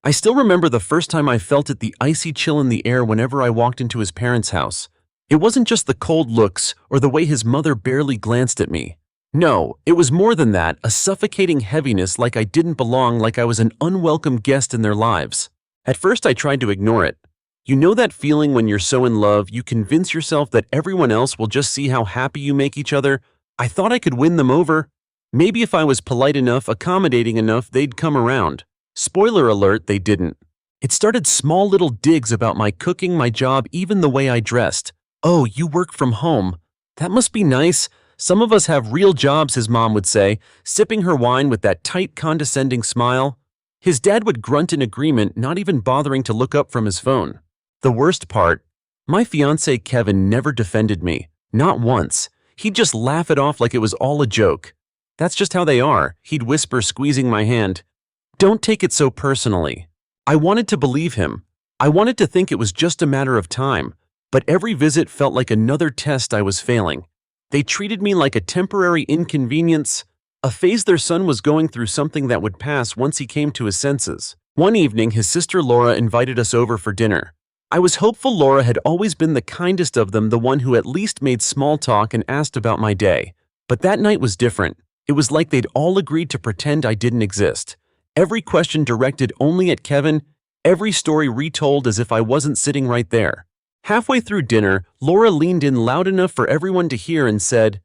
I still remember the first time I felt it, the icy chill in the air whenever I walked into his parents' house. It wasn't just the cold looks or the way his mother barely glanced at me. No, it was more than that, a suffocating heaviness, like I didn't belong, like I was an unwelcome guest in their lives. At first I tried to ignore it. You know that feeling when you're so in love, you convince yourself that everyone else will just see how happy you make each other? I thought I could win them over. Maybe if I was polite enough, accommodating enough, they'd come around. Spoiler alert, they didn't. It started small little digs about my cooking, my job, even the way I dressed. "Oh, you work from home. That must be nice. Some of us have real jobs," his mom would say, sipping her wine with that tight, condescending smile. His dad would grunt in agreement, not even bothering to look up from his phone. The worst part, my fiancé Kevin never defended me. Not once. He'd just laugh it off like it was all a joke. "That's just how they are," he'd whisper, squeezing my hand. "Don't take it so personally." I wanted to believe him. I wanted to think it was just a matter of time, but every visit felt like another test I was failing. They treated me like a temporary inconvenience, a phase their son was going through, something that would pass once he came to his senses. One evening, his sister Laura invited us over for dinner. I was hopeful. Laura had always been the kindest of them, the one who at least made small talk and asked about my day. But that night was different. It was like they'd all agreed to pretend I didn't exist. Every question directed only at Kevin, every story retold as if I wasn't sitting right there. Halfway through dinner, Laura leaned in loud enough for everyone to hear and said,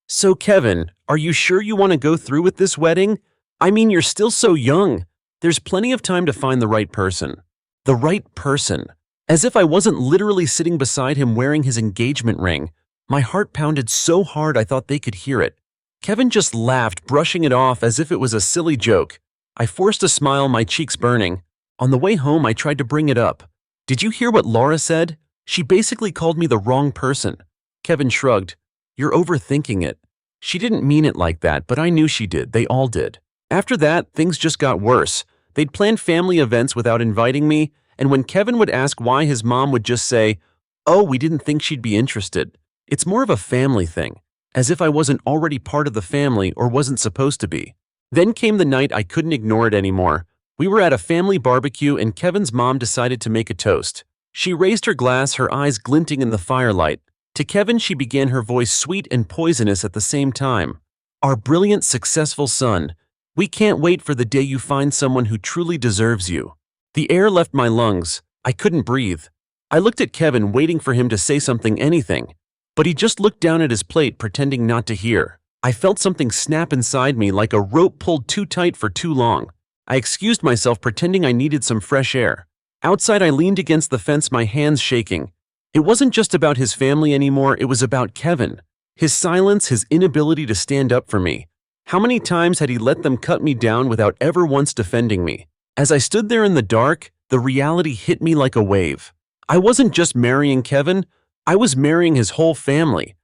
"So Kevin, are you sure you want to go through with this wedding? I mean, you're still so young. There's plenty of time to find the right person." The right person. As if I wasn't literally sitting beside him wearing his engagement ring. My heart pounded so hard I thought they could hear it. Kevin just laughed, brushing it off as if it was a silly joke. I forced a smile, my cheeks burning. On the way home, I tried to bring it up. "Did you hear what Laura said? She basically called me the wrong person." Kevin shrugged. "You're overthinking it. She didn't mean it like that, but I knew she did. They all did." After that, things just got worse. They'd plan family events without inviting me, and when Kevin would ask why, his mom would just say, "Oh, we didn't think she'd be interested. It's more of a family thing," as if I wasn't already part of the family or wasn't supposed to be. Then came the night I couldn't ignore it anymore. We were at a family barbecue and Kevin's mom decided to make a toast. She raised her glass, her eyes glinting in the firelight. To Kevin, she began, her voice sweet and poisonous at the same time. "Our brilliant, successful son. We can't wait for the day you find someone who truly deserves you." The air left my lungs. I couldn't breathe. I looked at Kevin, waiting for him to say something, anything. But he just looked down at his plate, pretending not to hear. I felt something snap inside me, like a rope pulled too tight for too long. I excused myself, pretending I needed some fresh air. Outside, I leaned against the fence, my hands shaking. It wasn't just about his family anymore, it was about Kevin. His silence, his inability to stand up for me. How many times had he let them cut me down without ever once defending me? As I stood there in the dark, the reality hit me like a wave. I wasn't just marrying Kevin, I was marrying his whole family.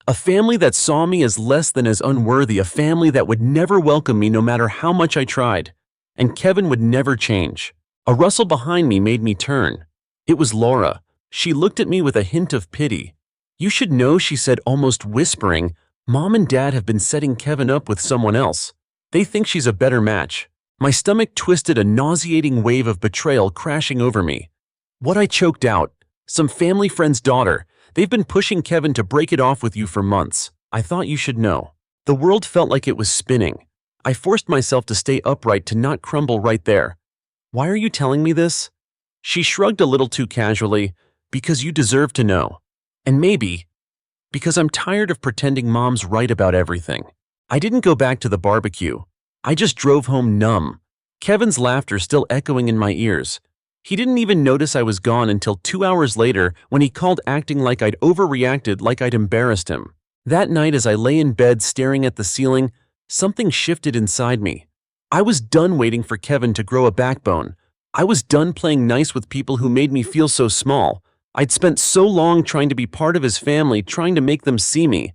A family that saw me as less than as unworthy, a family that would never welcome me no matter how much I tried. And Kevin would never change. A rustle behind me made me turn. It was Laura. She looked at me with a hint of pity. "You should know," she said, almost whispering, "Mom and Dad have been setting Kevin up with someone else. They think she's a better match." My stomach twisted, a nauseating wave of betrayal crashing over me. What? I choked out. "Some family friend's daughter. They've been pushing Kevin to break it off with you for months. I thought you should know." The world felt like it was spinning. I forced myself to stay upright, to not crumble right there. "Why are you telling me this?" She shrugged a little too casually. "Because you deserve to know. And maybe because I'm tired of pretending Mom's right about everything." I didn't go back to the barbecue. I just drove home numb. Kevin's laughter still echoing in my ears. He didn't even notice I was gone until 2 hours later, when he called, acting like I'd overreacted, like I'd embarrassed him. That night, as I lay in bed staring at the ceiling, something shifted inside me. I was done waiting for Kevin to grow a backbone. I was done playing nice with people who made me feel so small. I'd spent so long trying to be part of his family, trying to make them see me.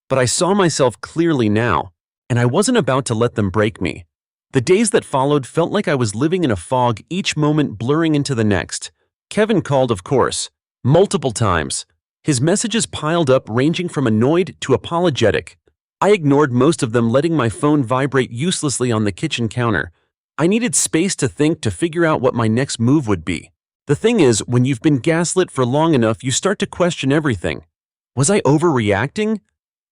But I saw myself clearly now, and I wasn't about to let them break me. The days that followed felt like I was living in a fog, each moment blurring into the next. Kevin called, of course, multiple times. His messages piled up, ranging from annoyed to apologetic. I ignored most of them, letting my phone vibrate uselessly on the kitchen counter. I needed space to think, to figure out what my next move would be. The thing is, when you've been gaslit for long enough, you start to question everything. Was I overreacting?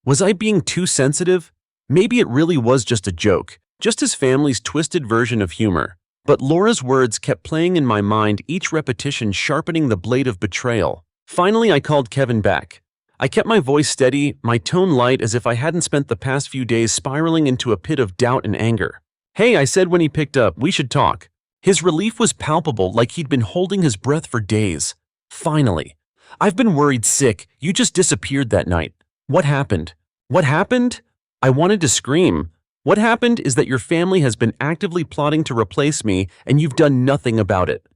Was I being too sensitive? Maybe it really was just a joke, just his family's twisted version of humor. But Laura's words kept playing in my mind, each repetition sharpening the blade of betrayal. Finally, I called Kevin back. I kept my voice steady, my tone light, as if I hadn't spent the past few days spiraling into a pit of doubt and anger. "Hey," I said when he picked up, "we should talk." His relief was palpable, like he'd been holding his breath for days. "Finally. I've been worried sick. You just disappeared that night. What happened?" "What happened?" I wanted to scream. "What happened is that your family has been actively plotting to replace me, and you've done nothing about it."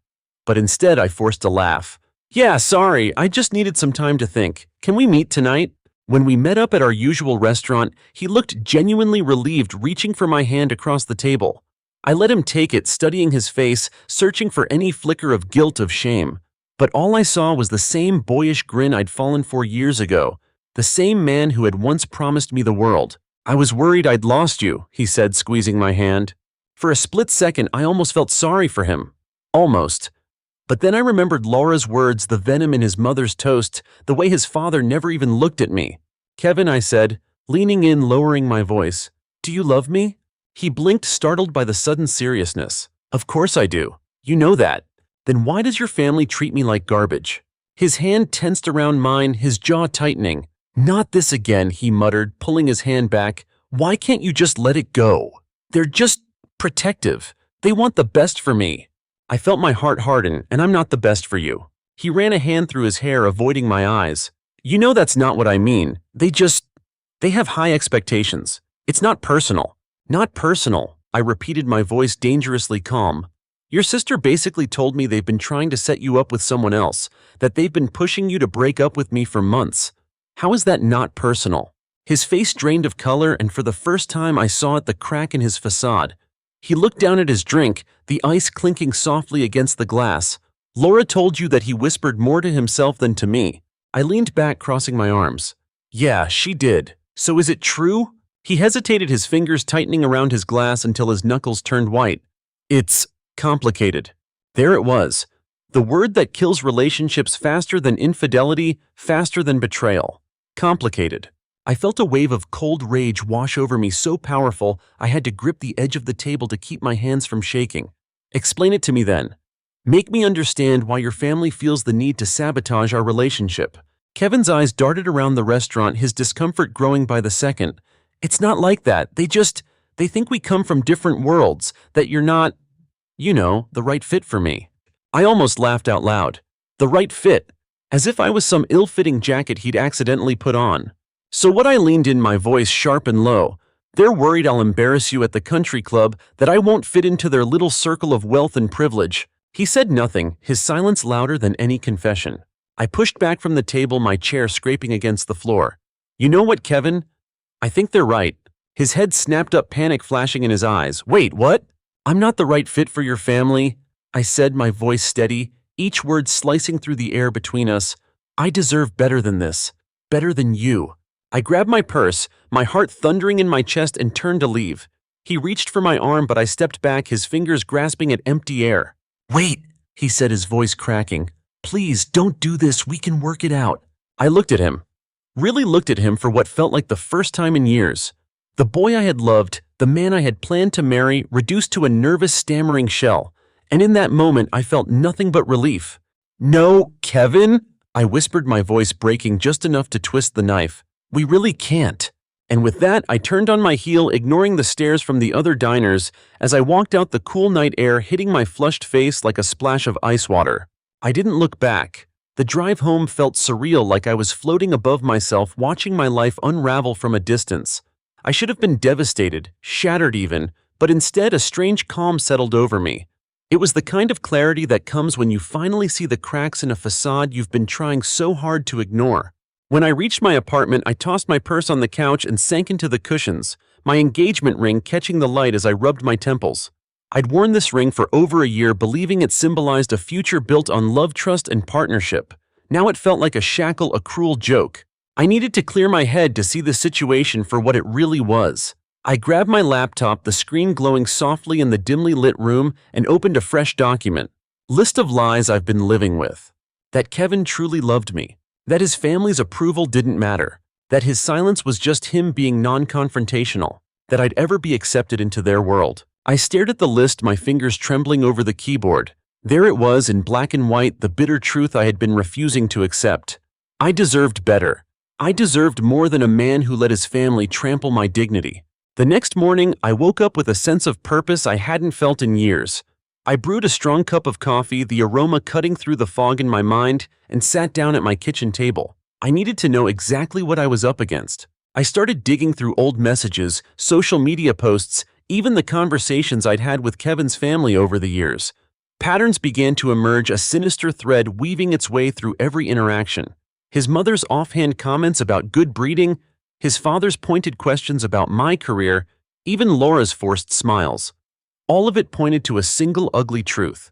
But instead, I forced a laugh. "Yeah, sorry, I just needed some time to think. Can we meet tonight?" When we met up at our usual restaurant, he looked genuinely relieved, reaching for my hand across the table. I let him take it, studying his face, searching for any flicker of guilt, of shame. But all I saw was the same boyish grin I'd fallen for years ago, the same man who had once promised me the world. "I was worried I'd lost you," he said, squeezing my hand. For a split second, I almost felt sorry for him. Almost. But then I remembered Laura's words, the venom in his mother's toast, the way his father never even looked at me. "Kevin," I said, leaning in, lowering my voice, "do you love me?" He blinked, startled by the sudden seriousness. "Of course I do. You know that. Then why does your family treat me like garbage?" His hand tensed around mine, his jaw tightening. "Not this again," he muttered, pulling his hand back. "Why can't you just let it go? They're just protective. They want the best for me." I felt my heart harden, "and I'm not the best for you." He ran a hand through his hair, avoiding my eyes. "You know that's not what I mean. They have high expectations. It's not personal." "Not personal," I repeated, my voice dangerously calm. "Your sister basically told me they've been trying to set you up with someone else, that they've been pushing you to break up with me for months. How is that not personal?" His face drained of color, and for the first time I saw the crack in his facade. He looked down at his drink, the ice clinking softly against the glass. "Laura told you that?" He whispered, more to himself than to me. I leaned back, crossing my arms. "Yeah, she did. So is it true?" He hesitated, his fingers tightening around his glass until his knuckles turned white. "It's complicated." There it was. The word that kills relationships faster than infidelity, faster than betrayal. Complicated. I felt a wave of cold rage wash over me, so powerful I had to grip the edge of the table to keep my hands from shaking. "Explain it to me then. Make me understand why your family feels the need to sabotage our relationship." Kevin's eyes darted around the restaurant, his discomfort growing by the second. "It's not like that. They think we come from different worlds, that you're not, the right fit for me." I almost laughed out loud. The right fit. As if I was some ill-fitting jacket he'd accidentally put on. "So what?" I leaned in, my voice sharp and low. "They're worried I'll embarrass you at the country club, that I won't fit into their little circle of wealth and privilege." He said nothing, his silence louder than any confession. I pushed back from the table, my chair scraping against the floor. "You know what, Kevin? I think they're right." His head snapped up, panic flashing in his eyes. "Wait, what?" "I'm not the right fit for your family," I said, my voice steady, each word slicing through the air between us. "I deserve better than this. Better than you." I grabbed my purse, my heart thundering in my chest, and turned to leave. He reached for my arm, but I stepped back, his fingers grasping at empty air. "Wait," he said, his voice cracking. "Please, don't do this. We can work it out." I looked at him. Really looked at him for what felt like the first time in years. The boy I had loved, the man I had planned to marry, reduced to a nervous, stammering shell. And in that moment, I felt nothing but relief. "No, Kevin," I whispered, my voice breaking just enough to twist the knife. "We really can't." And with that, I turned on my heel, ignoring the stares from the other diners as I walked out, the cool night air hitting my flushed face like a splash of ice water. I didn't look back. The drive home felt surreal, like I was floating above myself, watching my life unravel from a distance. I should have been devastated, shattered even, but instead a strange calm settled over me. It was the kind of clarity that comes when you finally see the cracks in a facade you've been trying so hard to ignore. When I reached my apartment, I tossed my purse on the couch and sank into the cushions, my engagement ring catching the light as I rubbed my temples. I'd worn this ring for over a year, believing it symbolized a future built on love, trust, and partnership. Now it felt like a shackle, a cruel joke. I needed to clear my head to see the situation for what it really was. I grabbed my laptop, the screen glowing softly in the dimly lit room, and opened a fresh document. List of lies I've been living with. That Kevin truly loved me. That his family's approval didn't matter. That his silence was just him being non-confrontational. That I'd ever be accepted into their world. I stared at the list, my fingers trembling over the keyboard. There it was in black and white, the bitter truth I had been refusing to accept. I deserved better. I deserved more than a man who let his family trample my dignity. The next morning, I woke up with a sense of purpose I hadn't felt in years. I brewed a strong cup of coffee, the aroma cutting through the fog in my mind, and sat down at my kitchen table. I needed to know exactly what I was up against. I started digging through old messages, social media posts, even the conversations I'd had with Kevin's family over the years. Patterns began to emerge, a sinister thread weaving its way through every interaction. His mother's offhand comments about good breeding, his father's pointed questions about my career, even Laura's forced smiles. All of it pointed to a single ugly truth.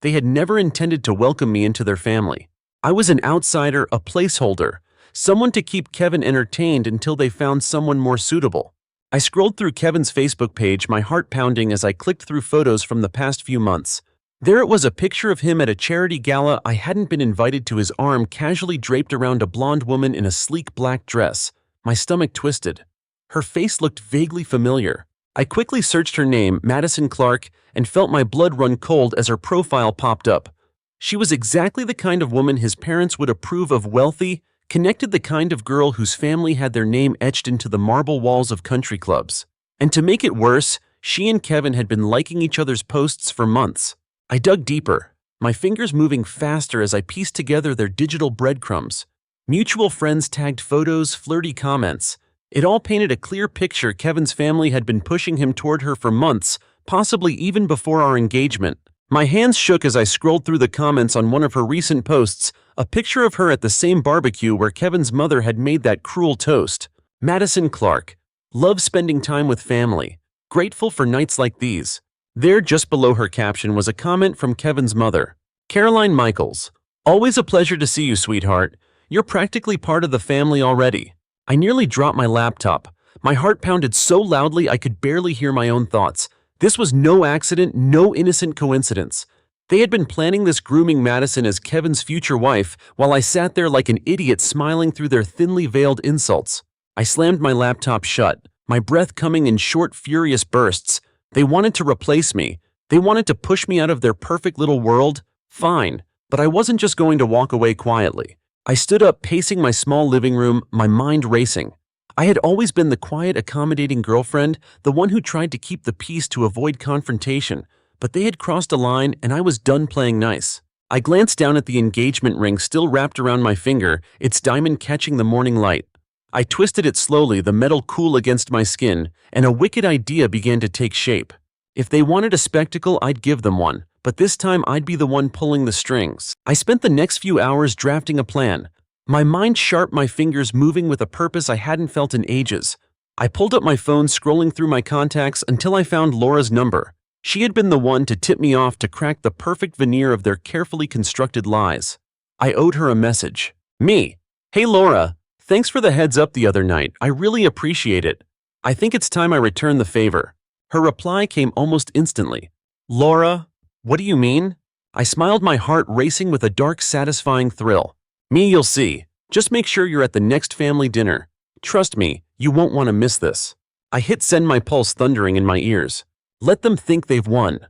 They had never intended to welcome me into their family. I was an outsider, a placeholder, someone to keep Kevin entertained until they found someone more suitable. I scrolled through Kevin's Facebook page, my heart pounding as I clicked through photos from the past few months. There it was, a picture of him at a charity gala I hadn't been invited to, his arm casually draped around a blonde woman in a sleek black dress. My stomach twisted. Her face looked vaguely familiar. I quickly searched her name, Madison Clark, and felt my blood run cold as her profile popped up. She was exactly the kind of woman his parents would approve of, wealthy, connected, the kind of girl whose family had their name etched into the marble walls of country clubs. And to make it worse, she and Kevin had been liking each other's posts for months. I dug deeper, my fingers moving faster as I pieced together their digital breadcrumbs. Mutual friends tagged photos, flirty comments. It all painted a clear picture. Kevin's family had been pushing him toward her for months, possibly even before our engagement. My hands shook as I scrolled through the comments on one of her recent posts, a picture of her at the same barbecue where Kevin's mother had made that cruel toast. Madison Clark. Love spending time with family. Grateful for nights like these. There, just below her caption, was a comment from Kevin's mother. Caroline Michaels. Always a pleasure to see you, sweetheart. You're practically part of the family already. I nearly dropped my laptop. My heart pounded so loudly I could barely hear my own thoughts. This was no accident, no innocent coincidence. They had been planning this, grooming Madison as Kevin's future wife, while I sat there like an idiot smiling through their thinly veiled insults. I slammed my laptop shut, my breath coming in short, furious bursts. They wanted to replace me. They wanted to push me out of their perfect little world. Fine, but I wasn't just going to walk away quietly. I stood up, pacing my small living room, my mind racing. I had always been the quiet, accommodating girlfriend, the one who tried to keep the peace to avoid confrontation, but they had crossed a line and I was done playing nice. I glanced down at the engagement ring still wrapped around my finger, its diamond catching the morning light. I twisted it slowly, the metal cool against my skin, and a wicked idea began to take shape. If they wanted a spectacle, I'd give them one, but this time I'd be the one pulling the strings. I spent the next few hours drafting a plan, my mind sharp, my fingers moving with a purpose I hadn't felt in ages. I pulled up my phone, scrolling through my contacts until I found Laura's number. She had been the one to tip me off, to crack the perfect veneer of their carefully constructed lies. I owed her a message. Me. Hey Laura, thanks for the heads up the other night. I really appreciate it. I think it's time I return the favor. Her reply came almost instantly. Laura, what do you mean? I smiled, my heart racing with a dark, satisfying thrill. Me, you'll see. Just make sure you're at the next family dinner. Trust me, you won't want to miss this. I hit send, my pulse thundering in my ears. Let them think they've won.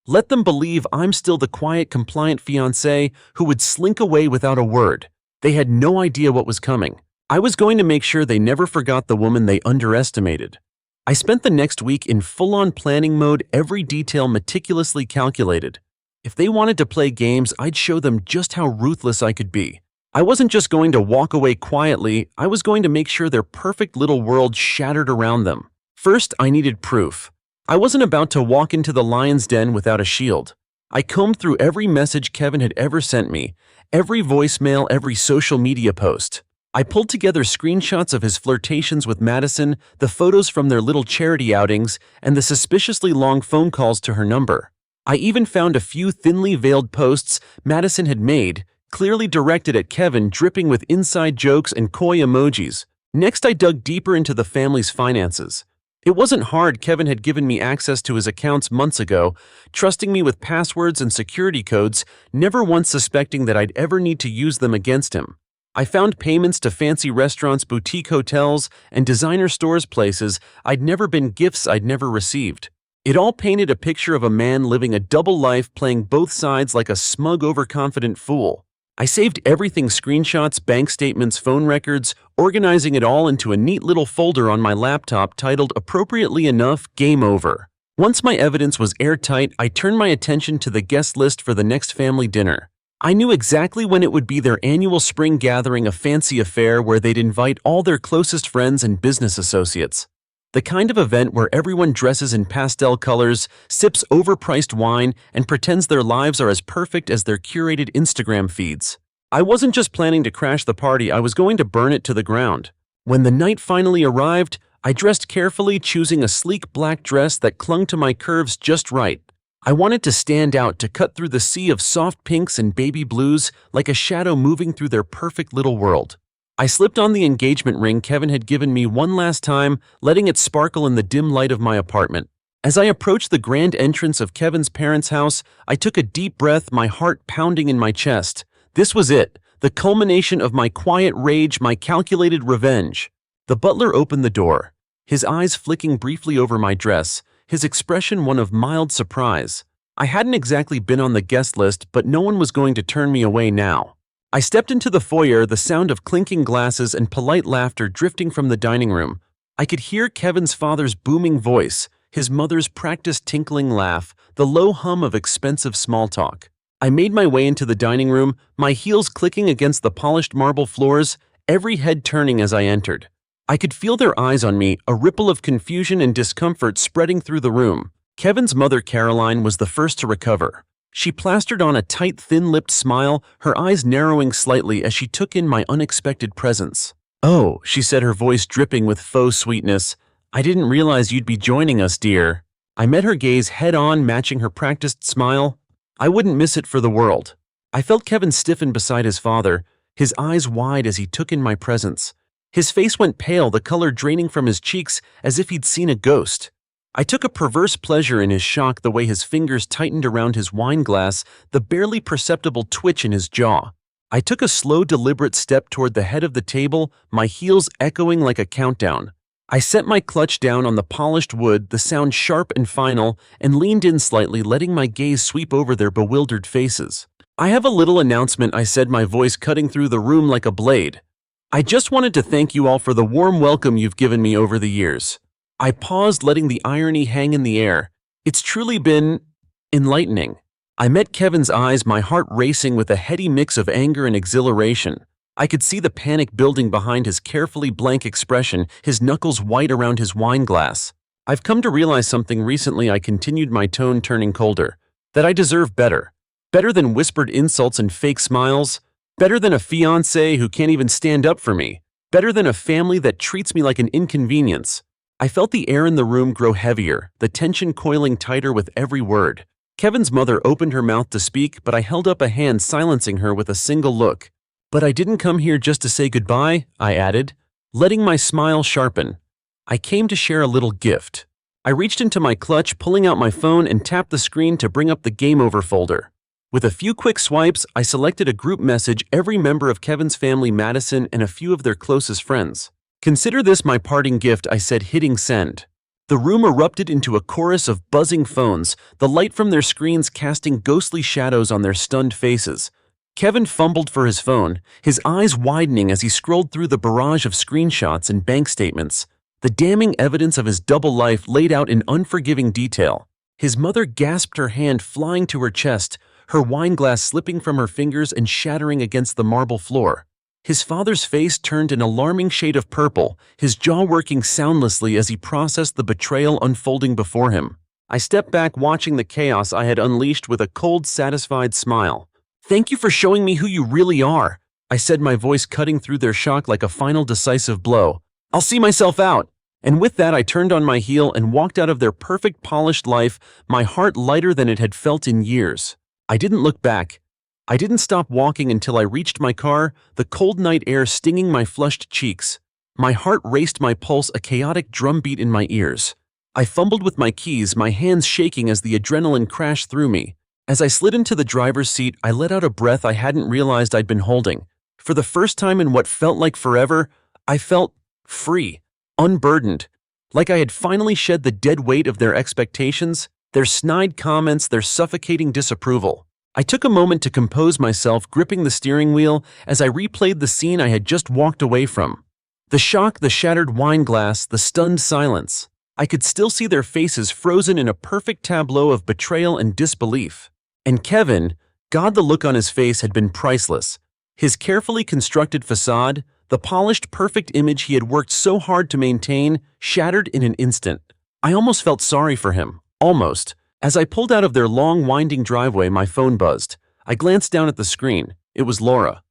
Let them believe I'm still the quiet, compliant fiancé who would slink away without a word. They had no idea what was coming. I was going to make sure they never forgot the woman they underestimated. I spent the next week in full-on planning mode, every detail meticulously calculated. If they wanted to play games, I'd show them just how ruthless I could be. I wasn't just going to walk away quietly, I was going to make sure their perfect little world shattered around them. First, I needed proof. I wasn't about to walk into the lion's den without a shield. I combed through every message Kevin had ever sent me, every voicemail, every social media post. I pulled together screenshots of his flirtations with Madison, the photos from their little charity outings, and the suspiciously long phone calls to her number. I even found a few thinly veiled posts Madison had made, clearly directed at Kevin, dripping with inside jokes and coy emojis. Next, I dug deeper into the family's finances. It wasn't hard. Kevin had given me access to his accounts months ago, trusting me with passwords and security codes, never once suspecting that I'd ever need to use them against him. I found payments to fancy restaurants, boutique hotels, and designer stores, places I'd never been, gifts I'd never received. It all painted a picture of a man living a double life, playing both sides like a smug, overconfident fool. I saved everything: screenshots, bank statements, phone records, organizing it all into a neat little folder on my laptop titled, appropriately enough, Game Over. Once my evidence was airtight, I turned my attention to the guest list for the next family dinner. I knew exactly when it would be: their annual spring gathering, a fancy affair where they'd invite all their closest friends and business associates. The kind of event where everyone dresses in pastel colors, sips overpriced wine, and pretends their lives are as perfect as their curated Instagram feeds. I wasn't just planning to crash the party, I was going to burn it to the ground. When the night finally arrived, I dressed carefully, choosing a sleek black dress that clung to my curves just right. I wanted to stand out, to cut through the sea of soft pinks and baby blues like a shadow moving through their perfect little world. I slipped on the engagement ring Kevin had given me one last time, letting it sparkle in the dim light of my apartment. As I approached the grand entrance of Kevin's parents' house, I took a deep breath, my heart pounding in my chest. This was it, the culmination of my quiet rage, my calculated revenge. The butler opened the door, his eyes flicking briefly over my dress, his expression one of mild surprise. I hadn't exactly been on the guest list, but no one was going to turn me away now. I stepped into the foyer, the sound of clinking glasses and polite laughter drifting from the dining room. I could hear Kevin's father's booming voice, his mother's practiced tinkling laugh, the low hum of expensive small talk. I made my way into the dining room, my heels clicking against the polished marble floors, every head turning as I entered. I could feel their eyes on me, a ripple of confusion and discomfort spreading through the room. Kevin's mother, Caroline, was the first to recover. She plastered on a tight, thin-lipped smile, her eyes narrowing slightly as she took in my unexpected presence. "Oh," she said, her voice dripping with faux sweetness, "I didn't realize you'd be joining us, dear." I met her gaze head-on, matching her practiced smile. I wouldn't miss it for the world. I felt Kevin stiffen beside his father, his eyes wide as he took in my presence. His face went pale, the color draining from his cheeks as if he'd seen a ghost. I took a perverse pleasure in his shock, the way his fingers tightened around his wine glass, the barely perceptible twitch in his jaw. I took a slow, deliberate step toward the head of the table, my heels echoing like a countdown. I set my clutch down on the polished wood, the sound sharp and final, and leaned in slightly, letting my gaze sweep over their bewildered faces. "I have a little announcement," I said, my voice cutting through the room like a blade. "I just wanted to thank you all for the warm welcome you've given me over the years." I paused, letting the irony hang in the air. It's truly been enlightening. I met Kevin's eyes, my heart racing with a heady mix of anger and exhilaration. I could see the panic building behind his carefully blank expression, his knuckles white around his wine glass. "I've come to realize something recently," I continued, my tone turning colder, "that I deserve better. Better than whispered insults and fake smiles. Better than a fiancé who can't even stand up for me. Better than a family that treats me like an inconvenience." I felt the air in the room grow heavier, the tension coiling tighter with every word. Kevin's mother opened her mouth to speak, but I held up a hand, silencing her with a single look. "But I didn't come here just to say goodbye," I added, letting my smile sharpen. "I came to share a little gift." I reached into my clutch, pulling out my phone, and tapped the screen to bring up the Game Over folder. With a few quick swipes, I selected a group message: every member of Kevin's family, Madison, and a few of their closest friends. "Consider this my parting gift," I said, hitting send. The room erupted into a chorus of buzzing phones, the light from their screens casting ghostly shadows on their stunned faces. Kevin fumbled for his phone, his eyes widening as he scrolled through the barrage of screenshots and bank statements, the damning evidence of his double life laid out in unforgiving detail. His mother gasped, her hand flying to her chest, her wine glass slipping from her fingers and shattering against the marble floor. His father's face turned an alarming shade of purple, his jaw working soundlessly as he processed the betrayal unfolding before him. I stepped back, watching the chaos I had unleashed with a cold, satisfied smile. "Thank you for showing me who you really are," I said, my voice cutting through their shock like a final decisive blow. "I'll see myself out." And with that, I turned on my heel and walked out of their perfect, polished life, my heart lighter than it had felt in years. I didn't look back. I didn't stop walking until I reached my car, the cold night air stinging my flushed cheeks. My heart raced, my pulse a chaotic drumbeat in my ears. I fumbled with my keys, my hands shaking as the adrenaline crashed through me. As I slid into the driver's seat, I let out a breath I hadn't realized I'd been holding. For the first time in what felt like forever, I felt free, unburdened, like I had finally shed the dead weight of their expectations, their snide comments, their suffocating disapproval. I took a moment to compose myself, gripping the steering wheel as I replayed the scene I had just walked away from. The shock, the shattered wine glass, the stunned silence. I could still see their faces frozen in a perfect tableau of betrayal and disbelief. And Kevin, God, the look on his face had been priceless. His carefully constructed facade, the polished, perfect image he had worked so hard to maintain, shattered in an instant. I almost felt sorry for him. Almost. As I pulled out of their long, winding driveway, my phone buzzed. I glanced down at the screen. It was Laura.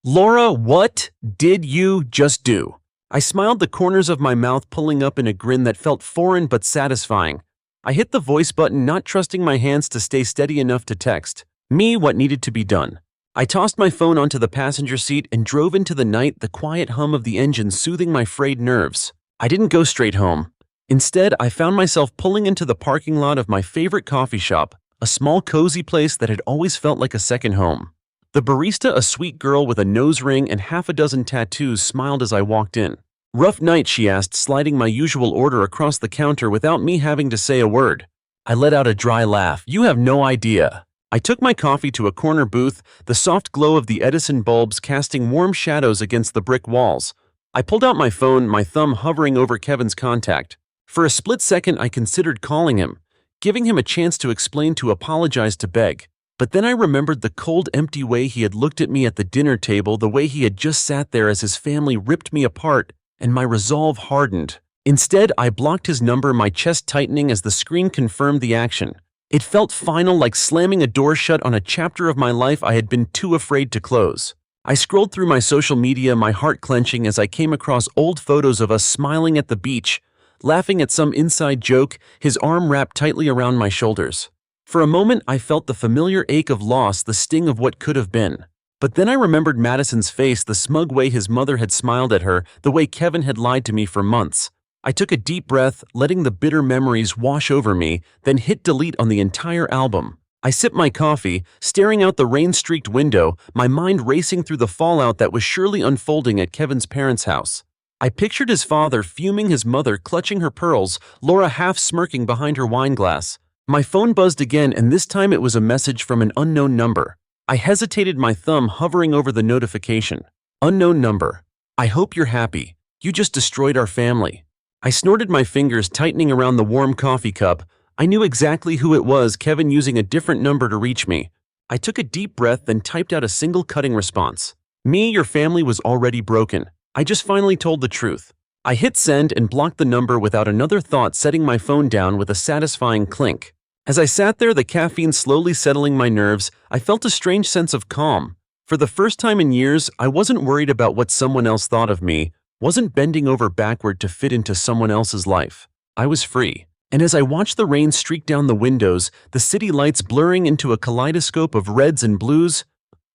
"Laura, what did you just do?" I smiled, the corners of my mouth pulling up in a grin that felt foreign but satisfying. I hit the voice button, not trusting my hands to stay steady enough to text me what needed to be done. I tossed my phone onto the passenger seat and drove into the night, the quiet hum of the engine soothing my frayed nerves. I didn't go straight home. Instead, I found myself pulling into the parking lot of my favorite coffee shop, a small cozy place that had always felt like a second home. The barista, a sweet girl with a nose ring and half a dozen tattoos, smiled as I walked in. "Rough night?" she asked, sliding my usual order across the counter without me having to say a word. I let out a dry laugh. "You have no idea." I took my coffee to a corner booth, the soft glow of the Edison bulbs casting warm shadows against the brick walls. I pulled out my phone, my thumb hovering over Kevin's contact. For a split second, I considered calling him, giving him a chance to explain, to apologize, to beg. But then I remembered the cold, empty way he had looked at me at the dinner table, the way he had just sat there as his family ripped me apart, and my resolve hardened. Instead, I blocked his number, my chest tightening as the screen confirmed the action. It felt final, like slamming a door shut on a chapter of my life I had been too afraid to close. I scrolled through my social media, my heart clenching as I came across old photos of us smiling at the beach, laughing at some inside joke, his arm wrapped tightly around my shoulders. For a moment, I felt the familiar ache of loss, the sting of what could have been. But then I remembered Madison's face, the smug way his mother had smiled at her, the way Kevin had lied to me for months. I took a deep breath, letting the bitter memories wash over me, then hit delete on the entire album. I sipped my coffee, staring out the rain-streaked window, my mind racing through the fallout that was surely unfolding at Kevin's parents' house. I pictured his father fuming, his mother clutching her pearls, Laura half smirking behind her wine glass. My phone buzzed again, and this time it was a message from an unknown number. I hesitated, my thumb hovering over the notification. "Unknown number. I hope you're happy. You just destroyed our family." I snorted, my fingers tightening around the warm coffee cup. I knew exactly who it was, Kevin using a different number to reach me. I took a deep breath, then typed out a single cutting response. "Me, your family was already broken. I just finally told the truth." I hit send and blocked the number without another thought, setting my phone down with a satisfying clink. As I sat there, the caffeine slowly settling my nerves, I felt a strange sense of calm. For the first time in years, I wasn't worried about what someone else thought of me, wasn't bending over backward to fit into someone else's life. I was free. And as I watched the rain streak down the windows, the city lights blurring into a kaleidoscope of reds and blues,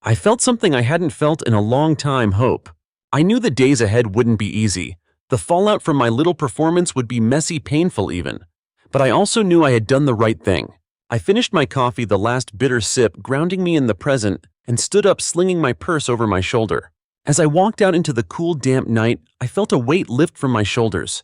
I felt something I hadn't felt in a long time: hope. I knew the days ahead wouldn't be easy. The fallout from my little performance would be messy, painful even. But I also knew I had done the right thing. I finished my coffee, the last bitter sip grounding me in the present, and stood up, slinging my purse over my shoulder. As I walked out into the cool, damp night, I felt a weight lift from my shoulders.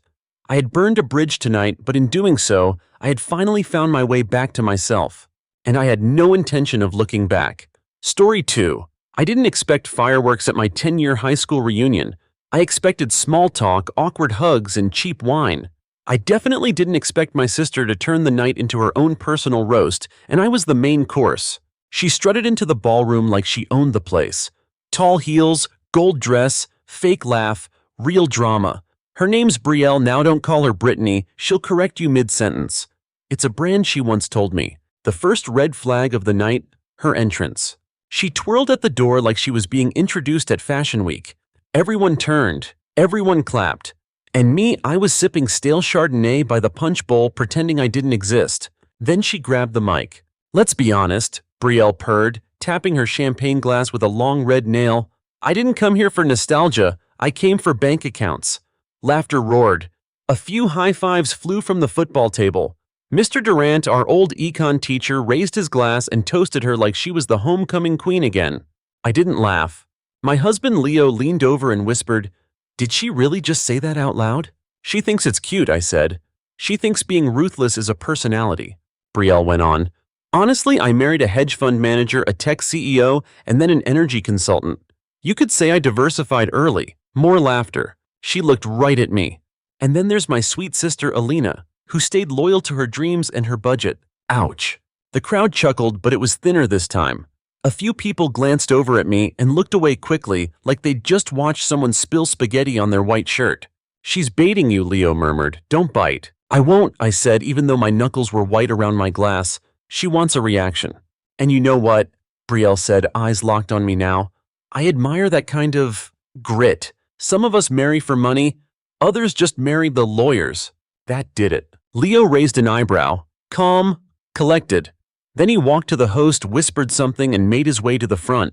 I had burned a bridge tonight, but in doing so, I had finally found my way back to myself. And I had no intention of looking back. Story 2. I didn't expect fireworks at my 10-year high school reunion. I expected small talk, awkward hugs, and cheap wine. I definitely didn't expect my sister to turn the night into her own personal roast, and I was the main course. She strutted into the ballroom like she owned the place. Tall heels, gold dress, fake laugh, real drama. Her name's Brielle, now don't call her Brittany, she'll correct you mid-sentence. It's a brand, she once told me. The first red flag of the night, her entrance. She twirled at the door like she was being introduced at Fashion Week. Everyone turned, everyone clapped. And me, I was sipping stale Chardonnay by the punch bowl, pretending I didn't exist. Then she grabbed the mic. "Let's be honest," Brielle purred, tapping her champagne glass with a long red nail. "I didn't come here for nostalgia, I came for bank accounts. Laughter roared. A few high fives flew from the football table. Mr. Durant, our old econ teacher, raised his glass and toasted her like she was the homecoming queen again. I didn't laugh. My husband Leo leaned over and whispered, "Did she really just say that out loud?" "She thinks it's cute," I said. "She thinks being ruthless is a personality," Brielle went on. "Honestly, I married a hedge fund manager, a tech CEO, and then an energy consultant. You could say I diversified early." More laughter. She looked right at me. "And then there's my sweet sister Alina, who stayed loyal to her dreams and her budget." Ouch. The crowd chuckled, but it was thinner this time. A few people glanced over at me and looked away quickly, like they'd just watched someone spill spaghetti on their white shirt. "She's baiting you," Leo murmured. "Don't bite." "I won't," I said, even though my knuckles were white around my glass. "She wants a reaction." "And you know what?" Brielle said, eyes locked on me now. "I admire that kind of grit. Some of us marry for money, others just marry the lawyers." That did it. Leo raised an eyebrow, calm, collected. Then he walked to the host, whispered something, and made his way to the front.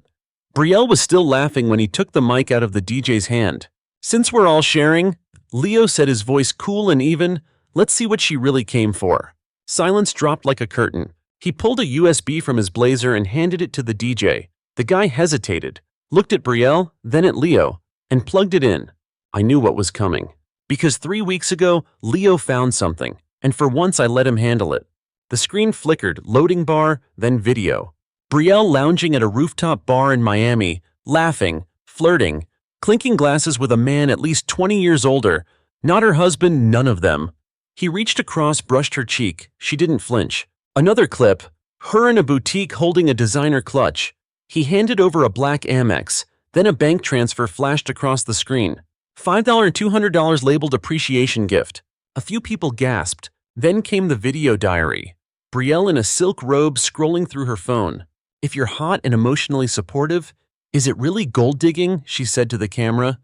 Brielle was still laughing when he took the mic out of the DJ's hand. "Since we're all sharing," Leo said, his voice cool and even, "let's see what she really came for." Silence dropped like a curtain. He pulled a USB from his blazer and handed it to the DJ. The guy hesitated, looked at Brielle, then at Leo, and plugged it in. I knew what was coming. Because 3 weeks ago, Leo found something, and for once I let him handle it. The screen flickered, loading bar, then video. Brielle lounging at a rooftop bar in Miami, laughing, flirting, clinking glasses with a man at least 20 years older. Not her husband, none of them. He reached across, brushed her cheek. She didn't flinch. Another clip, her in a boutique holding a designer clutch. He handed over a black Amex, then a bank transfer flashed across the screen. $5 and $200 labeled appreciation gift. A few people gasped. Then came the video diary. Brielle in a silk robe scrolling through her phone. "If you're hot and emotionally supportive, is it really gold digging?" she said to the camera.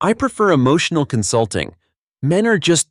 "I prefer emotional consulting. Men are just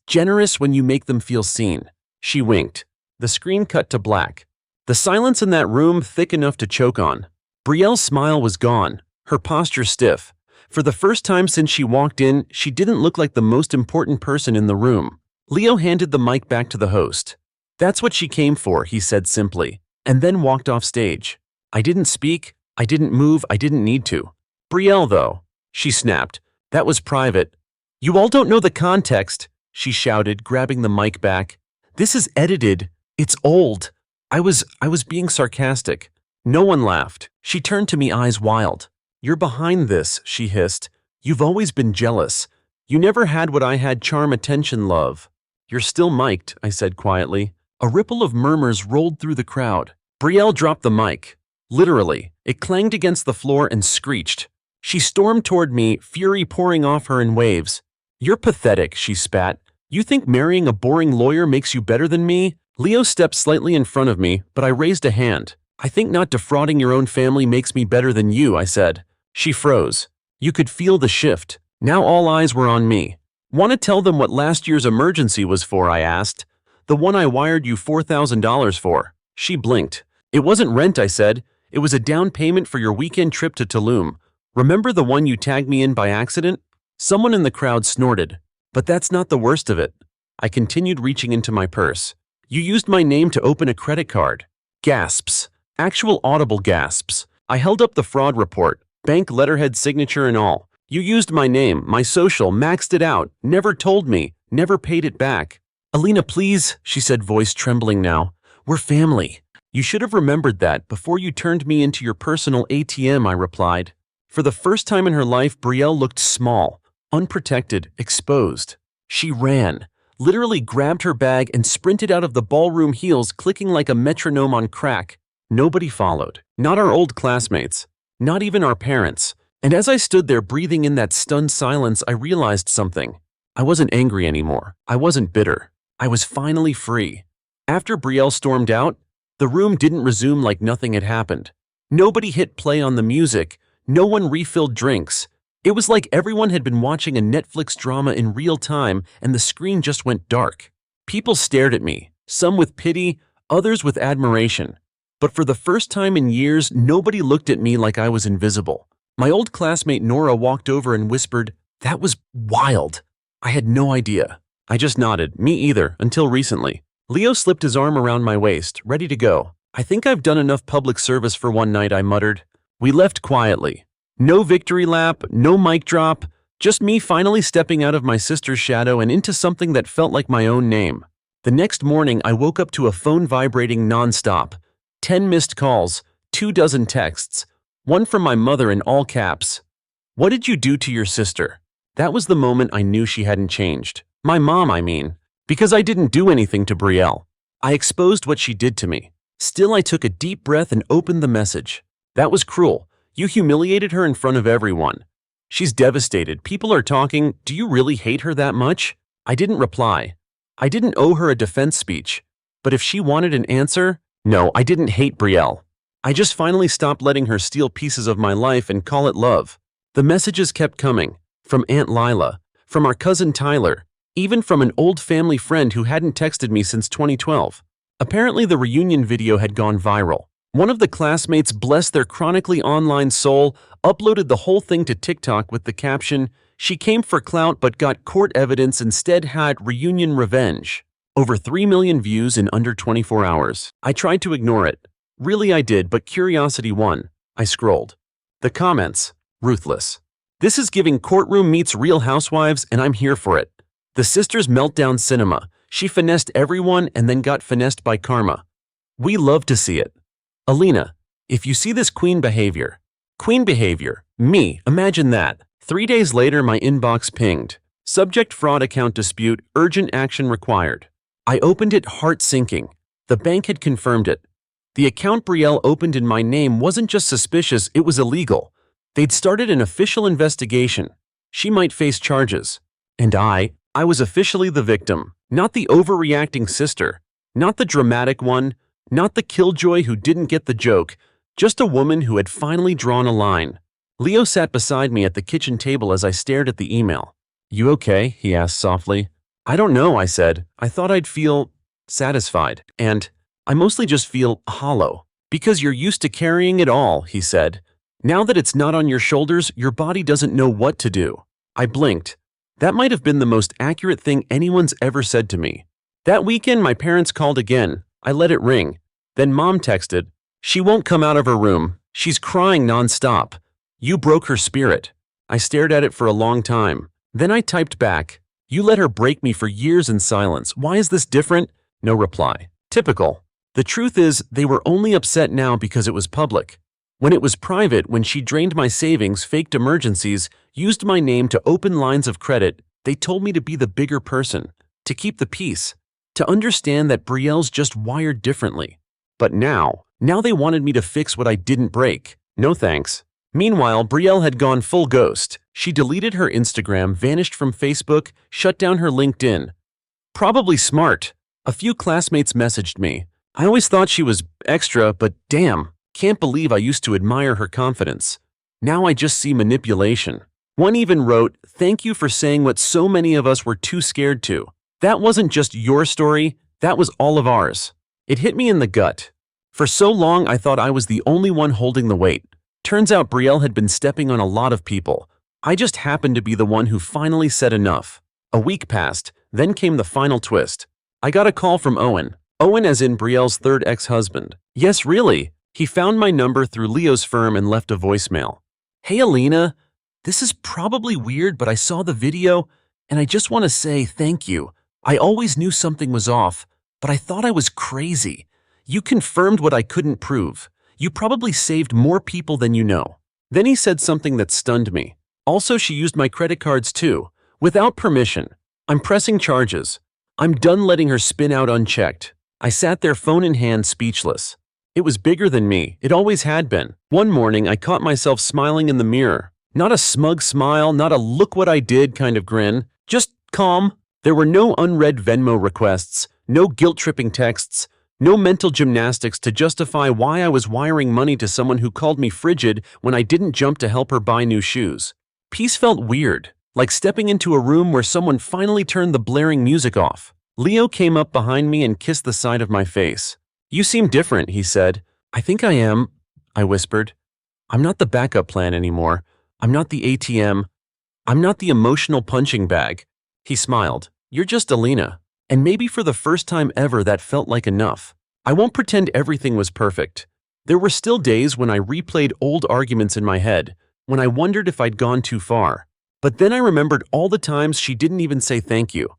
generous when you make them feel seen." She winked. The screen cut to black. The silence in that room thick enough to choke on. Brielle's smile was gone, her posture stiff. For the first time since she walked in, she didn't look like the most important person in the room. Leo handed the mic back to the host. "That's what she came for," he said simply, and then walked off stage. I didn't speak, I didn't move, I didn't need to. "Brielle, though," she snapped. "That was private." "You all don't know the context," she shouted, grabbing the mic back. "This is edited. It's old." I was being sarcastic. No one laughed. She turned to me, eyes wild. "You're behind this," she hissed. "You've always been jealous. You never had what I had, charm, attention, love." "You're still mic'd," I said quietly. A ripple of murmurs rolled through the crowd. Brielle dropped the mic. Literally, it clanged against the floor and screeched. She stormed toward me, fury pouring off her in waves. "You're pathetic," she spat. "You think marrying a boring lawyer makes you better than me?" Leo stepped slightly in front of me, but I raised a hand. "I think not defrauding your own family makes me better than you," I said. She froze. You could feel the shift. Now all eyes were on me. "Want to tell them what last year's emergency was for?" I asked. "The one I wired you $4,000 for." She blinked. "It wasn't rent," I said. "It was a down payment for your weekend trip to Tulum. Remember the one you tagged me in by accident?" Someone in the crowd snorted. "But that's not the worst of it." I continued, reaching into my purse. "You used my name to open a credit card." Gasps. Actual audible gasps. I held up the fraud report, bank letterhead signature and all. "You used my name, my social, maxed it out, never told me, never paid it back." "Alina, please," she said, voice trembling now. "We're family." "You should have remembered that before you turned me into your personal ATM," I replied. For the first time in her life, Brielle looked small, unprotected, exposed. She ran, literally grabbed her bag and sprinted out of the ballroom, heels clicking like a metronome on crack. Nobody followed. Not our old classmates. Not even our parents. And as I stood there breathing in that stunned silence, I realized something. I wasn't angry anymore. I wasn't bitter. I was finally free. After Brielle stormed out, the room didn't resume like nothing had happened. Nobody hit play on the music. No one refilled drinks. It was like everyone had been watching a Netflix drama in real time and the screen just went dark. People stared at me, some with pity, others with admiration. But for the first time in years, nobody looked at me like I was invisible. My old classmate Nora walked over and whispered, "That was wild." I had no idea. I just nodded, me either, until recently. Leo slipped his arm around my waist, ready to go. I think I've done enough public service for one night, I muttered. We left quietly. No victory lap, no mic drop, just me finally stepping out of my sister's shadow and into something that felt like my own name. The next morning, I woke up to a phone vibrating nonstop. 10 missed calls, 24 texts, one from my mother in all caps. What did you do to your sister? That was the moment I knew she hadn't changed. My mom, I mean. Because I didn't do anything to Brielle. I exposed what she did to me. Still, I took a deep breath and opened the message. That was cruel. You humiliated her in front of everyone. She's devastated. People are talking. Do you really hate her that much? I didn't reply. I didn't owe her a defense speech. But if she wanted an answer, no, I didn't hate Brielle. I just finally stopped letting her steal pieces of my life and call it love. The messages kept coming. From Aunt Lila, from our cousin Tyler, even from an old family friend who hadn't texted me since 2012. Apparently the reunion video had gone viral. One of the classmates, bless their chronically online soul, uploaded the whole thing to TikTok with the caption, "She came for clout but got court evidence, instead had reunion revenge." Over 3 million views in under 24 hours. I tried to ignore it. Really I did, but curiosity won. I scrolled. The comments, ruthless. This is giving courtroom meets Real Housewives, and I'm here for it. The sisters' meltdown cinema. She finessed everyone and then got finessed by karma. We love to see it. Alina, if you see this queen behavior, me, imagine that. 3 days later, my inbox pinged. Subject fraud account dispute, urgent action required. I opened it, heart sinking. The bank had confirmed it. The account Brielle opened in my name wasn't just suspicious, it was illegal. They'd started an official investigation. She might face charges. And I was officially the victim, not the overreacting sister, not the dramatic one, not the killjoy who didn't get the joke, just a woman who had finally drawn a line. Leo sat beside me at the kitchen table as I stared at the email. You okay? He asked softly. I don't know, I said. I thought I'd feel satisfied. And I mostly just feel hollow. Because you're used to carrying it all, he said. Now that it's not on your shoulders, your body doesn't know what to do. I blinked. That might have been the most accurate thing anyone's ever said to me. That weekend, my parents called again. I let it ring. Then Mom texted, "She won't come out of her room. She's crying nonstop. You broke her spirit." I stared at it for a long time. Then I typed back, "You let her break me for years in silence. Why is this different?" No reply. Typical. The truth is, they were only upset now because it was public. When it was private, when she drained my savings, faked emergencies, used my name to open lines of credit, they told me to be the bigger person, to keep the peace, to understand that Brielle's just wired differently. But now they wanted me to fix what I didn't break. No thanks. Meanwhile, Brielle had gone full ghost. She deleted her Instagram, vanished from Facebook, shut down her LinkedIn. Probably smart. A few classmates messaged me. I always thought she was extra, but damn, can't believe I used to admire her confidence. Now I just see manipulation. One even wrote, "Thank you for saying what so many of us were too scared to. That wasn't just your story, that was all of ours." It hit me in the gut. For so long, I thought I was the only one holding the weight. Turns out Brielle had been stepping on a lot of people. I just happened to be the one who finally said enough. A week passed, then came the final twist. I got a call from Owen. Owen as in Brielle's third ex-husband. Yes, really. He found my number through Leo's firm and left a voicemail. "Hey Alina, this is probably weird, but I saw the video, and I just want to say thank you. I always knew something was off, but I thought I was crazy. You confirmed what I couldn't prove. You probably saved more people than you know." Then he said something that stunned me. Also, she used my credit cards too, without permission. I'm pressing charges. I'm done letting her spin out unchecked. I sat there, phone in hand, speechless. It was bigger than me. It always had been. One morning, I caught myself smiling in the mirror. Not a smug smile, not a look what I did kind of grin. Just calm. There were no unread Venmo requests, no guilt-tripping texts, no mental gymnastics to justify why I was wiring money to someone who called me frigid when I didn't jump to help her buy new shoes. Peace felt weird, like stepping into a room where someone finally turned the blaring music off. Leo came up behind me and kissed the side of my face. "You seem different," he said. "I think I am," I whispered. "I'm not the backup plan anymore. I'm not the ATM. I'm not the emotional punching bag. He smiled. You're just Alina. And maybe for the first time ever that felt like enough. I won't pretend everything was perfect. There were still days when I replayed old arguments in my head, when I wondered if I'd gone too far. But then I remembered all the times she didn't even say thank you.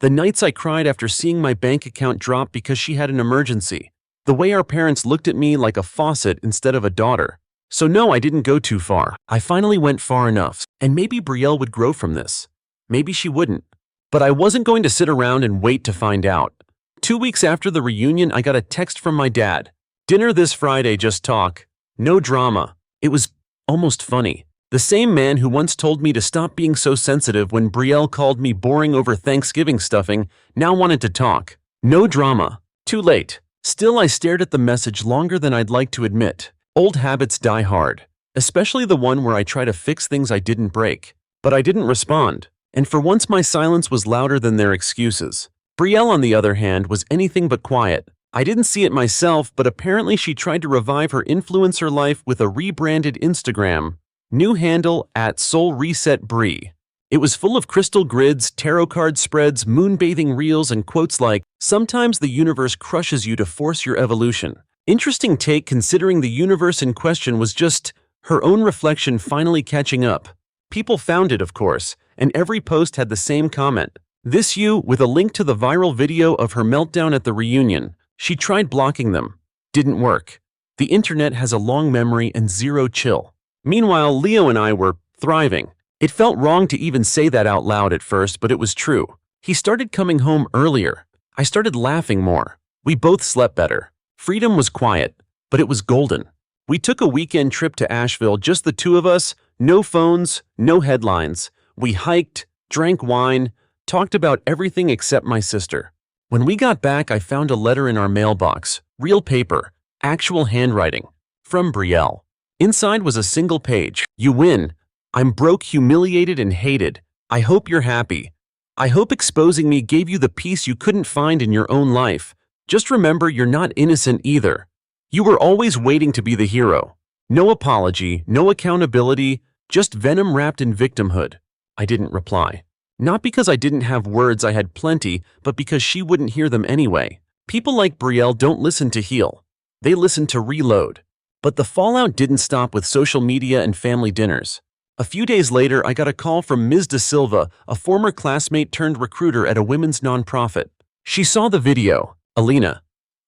The nights I cried after seeing my bank account drop because she had an emergency. The way our parents looked at me like a faucet instead of a daughter. So no, I didn't go too far. I finally went far enough, and maybe Brielle would grow from this. Maybe she wouldn't. But I wasn't going to sit around and wait to find out. 2 weeks after the reunion, I got a text from my dad. Dinner this Friday, just talk. No drama. It was almost funny. The same man who once told me to stop being so sensitive when Brielle called me boring over Thanksgiving stuffing now wanted to talk. No drama. Too late. Still, I stared at the message longer than I'd like to admit. Old habits die hard, especially the one where I try to fix things I didn't break. But I didn't respond, and for once my silence was louder than their excuses. Brielle, on the other hand, was anything but quiet. I didn't see it myself, but apparently she tried to revive her influencer life with a rebranded Instagram. New handle @SoulResetBrie. It was full of crystal grids, tarot card spreads, moonbathing reels, and quotes like, "Sometimes the universe crushes you to force your evolution." Interesting take considering the universe in question was just her own reflection finally catching up. People found it, of course, and every post had the same comment. This you, with a link to the viral video of her meltdown at the reunion. She tried blocking them. Didn't work. The internet has a long memory and zero chill. Meanwhile, Leo and I were thriving. It felt wrong to even say that out loud at first, but it was true. He started coming home earlier. I started laughing more. We both slept better. Freedom was quiet, but it was golden. We took a weekend trip to Asheville, just the two of us, no phones, no headlines. We hiked, drank wine, talked about everything except my sister. When we got back, I found a letter in our mailbox, real paper, actual handwriting, from Brielle. Inside was a single page. You win. I'm broke, humiliated, and hated. I hope you're happy. I hope exposing me gave you the peace you couldn't find in your own life. Just remember, you're not innocent either. You were always waiting to be the hero. No apology, no accountability, just venom wrapped in victimhood. I didn't reply. Not because I didn't have words, I had plenty, but because she wouldn't hear them anyway. People like Brielle don't listen to heal. They listen to reload. But the fallout didn't stop with social media and family dinners. A few days later, I got a call from Ms. Da Silva, a former classmate turned recruiter at a women's nonprofit. She saw the video. Alina.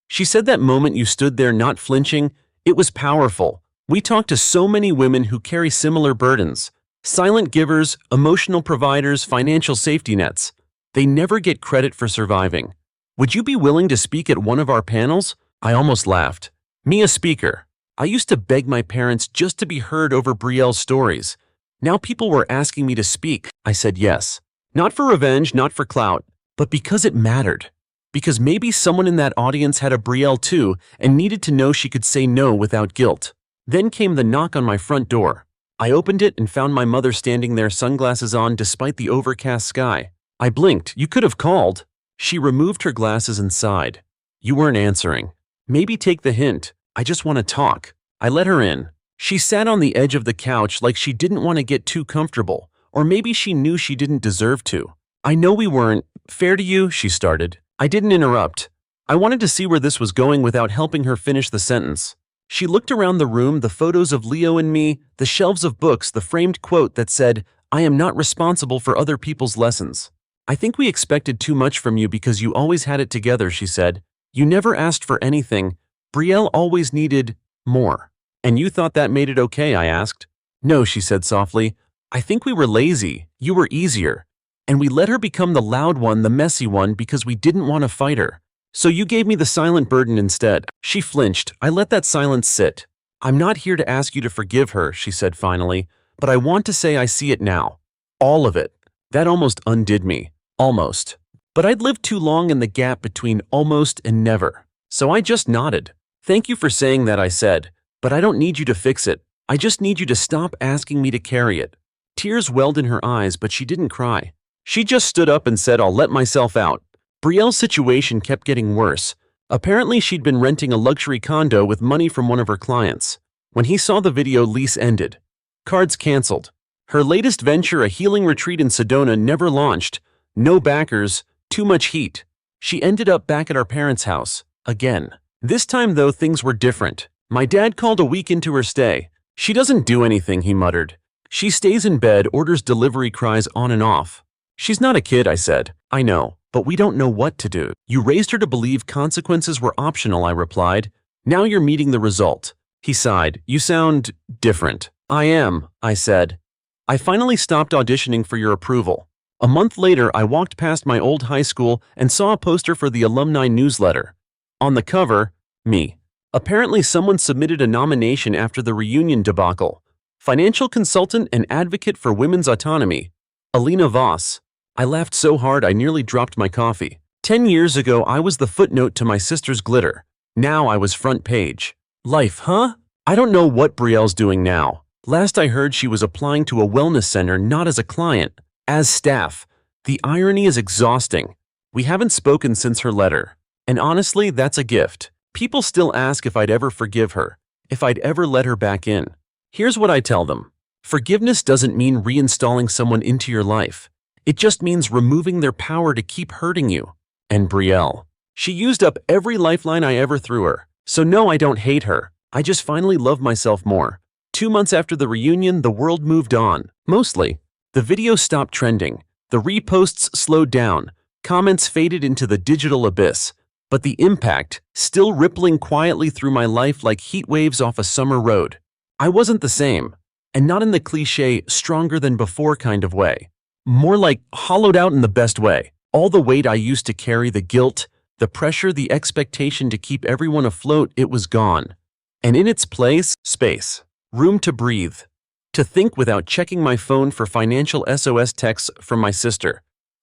She said that moment you stood there not flinching, it was powerful. We talked to so many women who carry similar burdens. Silent givers, emotional providers, financial safety nets. They never get credit for surviving. Would you be willing to speak at one of our panels? I almost laughed. Me, a speaker. I used to beg my parents just to be heard over Brielle's stories. Now people were asking me to speak. I said yes. Not for revenge, not for clout, but because it mattered. Because maybe someone in that audience had a Brielle too and needed to know she could say no without guilt. Then came the knock on my front door. I opened it and found my mother standing there, sunglasses on despite the overcast sky. I blinked. You could have called. She removed her glasses and sighed. You weren't answering. Maybe take the hint. I just want to talk. I let her in. She sat on the edge of the couch like she didn't want to get too comfortable, or maybe she knew she didn't deserve to. I know we weren't fair to you, she started. I didn't interrupt. I wanted to see where this was going without helping her finish the sentence. She looked around the room, the photos of Leo and me, the shelves of books, the framed quote that said, "I am not responsible for other people's lessons." I think we expected too much from you because you always had it together, she said. You never asked for anything. Brielle always needed more. And you thought that made it okay, I asked. No, she said softly. I think we were lazy. You were easier. And we let her become the loud one, the messy one, because we didn't want to fight her. So you gave me the silent burden instead. She flinched. I let that silence sit. I'm not here to ask you to forgive her, she said finally, but I want to say I see it now. All of it. That almost undid me. Almost. But I'd lived too long in the gap between almost and never. So I just nodded. Thank you for saying that, I said, but I don't need you to fix it. I just need you to stop asking me to carry it. Tears welled in her eyes, but she didn't cry. She just stood up and said, I'll let myself out. Brielle's situation kept getting worse. Apparently, she'd been renting a luxury condo with money from one of her clients. When he saw the video, lease ended. Cards canceled. Her latest venture, a healing retreat in Sedona, never launched. No backers, too much heat. She ended up back at our parents' house, again. This time, though, things were different. My dad called a week into her stay. She doesn't do anything, he muttered. She stays in bed, orders delivery, cries on and off. She's not a kid, I said. I know, but we don't know what to do. You raised her to believe consequences were optional, I replied. Now you're meeting the result. He sighed. You sound different. I am, I said. I finally stopped auditioning for your approval. A month later, I walked past my old high school and saw a poster for the alumni newsletter. On the cover, me. Apparently someone submitted a nomination after the reunion debacle. Financial consultant and advocate for women's autonomy, Alina Voss. I laughed so hard I nearly dropped my coffee. 10 years ago, I was the footnote to my sister's glitter. Now I was front page. Life, huh? I don't know what Brielle's doing now. Last I heard, she was applying to a wellness center not as a client, as staff. The irony is exhausting. We haven't spoken since her letter. And honestly, that's a gift. People still ask if I'd ever forgive her, if I'd ever let her back in. Here's what I tell them. Forgiveness doesn't mean reinstalling someone into your life. It just means removing their power to keep hurting you. And Brielle. She used up every lifeline I ever threw her. So no, I don't hate her. I just finally love myself more. 2 months after the reunion, the world moved on. Mostly. The video stopped trending. The reposts slowed down. Comments faded into the digital abyss. But the impact, still rippling quietly through my life like heat waves off a summer road. I wasn't the same. And not in the cliche, stronger than before kind of way. More like hollowed out in the best way. All the weight I used to carry, the guilt, the pressure, the expectation to keep everyone afloat, it was gone. And in its place, space. Room to breathe. To think without checking my phone for financial SOS texts from my sister.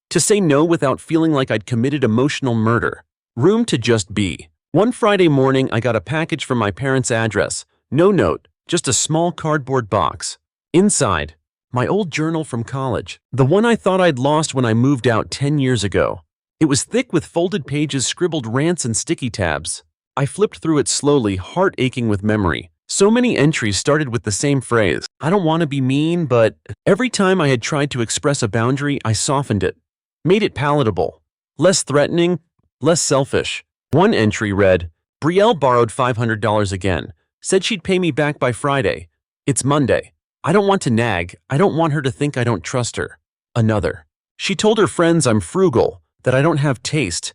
To say no without feeling like I'd committed emotional murder. Room to just be. One Friday morning, I got a package from my parents' address. No note, just a small cardboard box. Inside, my old journal from college. The one I thought I'd lost when I moved out 10 years ago. It was thick with folded pages, scribbled rants, and sticky tabs. I flipped through it slowly, heart aching with memory. So many entries started with the same phrase. I don't want to be mean, but... Every time I had tried to express a boundary, I softened it. Made it palatable. Less threatening, less selfish. One entry read, Brielle borrowed $500 again. Said she'd pay me back by Friday. It's Monday. I don't want to nag. I don't want her to think I don't trust her. Another. She told her friends I'm frugal, that I don't have taste.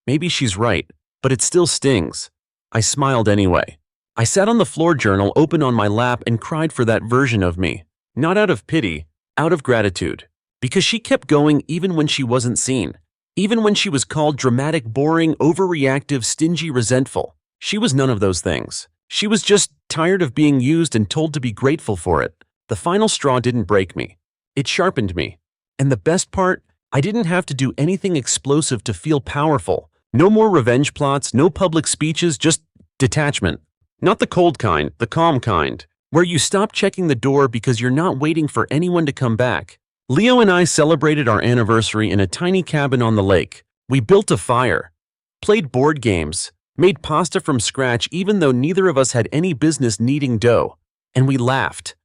Maybe she's right, but it still stings. I smiled anyway. I sat on the floor, journal open on my lap, and cried for that version of me. Not out of pity, out of gratitude. Because she kept going even when she wasn't seen. Even when she was called dramatic, boring, overreactive, stingy, resentful. She was none of those things. She was just tired of being used and told to be grateful for it. The final straw didn't break me. It sharpened me. And the best part, I didn't have to do anything explosive to feel powerful. No more revenge plots, no public speeches, just detachment. Not the cold kind, the calm kind, where you stop checking the door because you're not waiting for anyone to come back. Leo and I celebrated our anniversary in a tiny cabin on the lake. We built a fire, played board games, made pasta from scratch even though neither of us had any business kneading dough, and we laughed.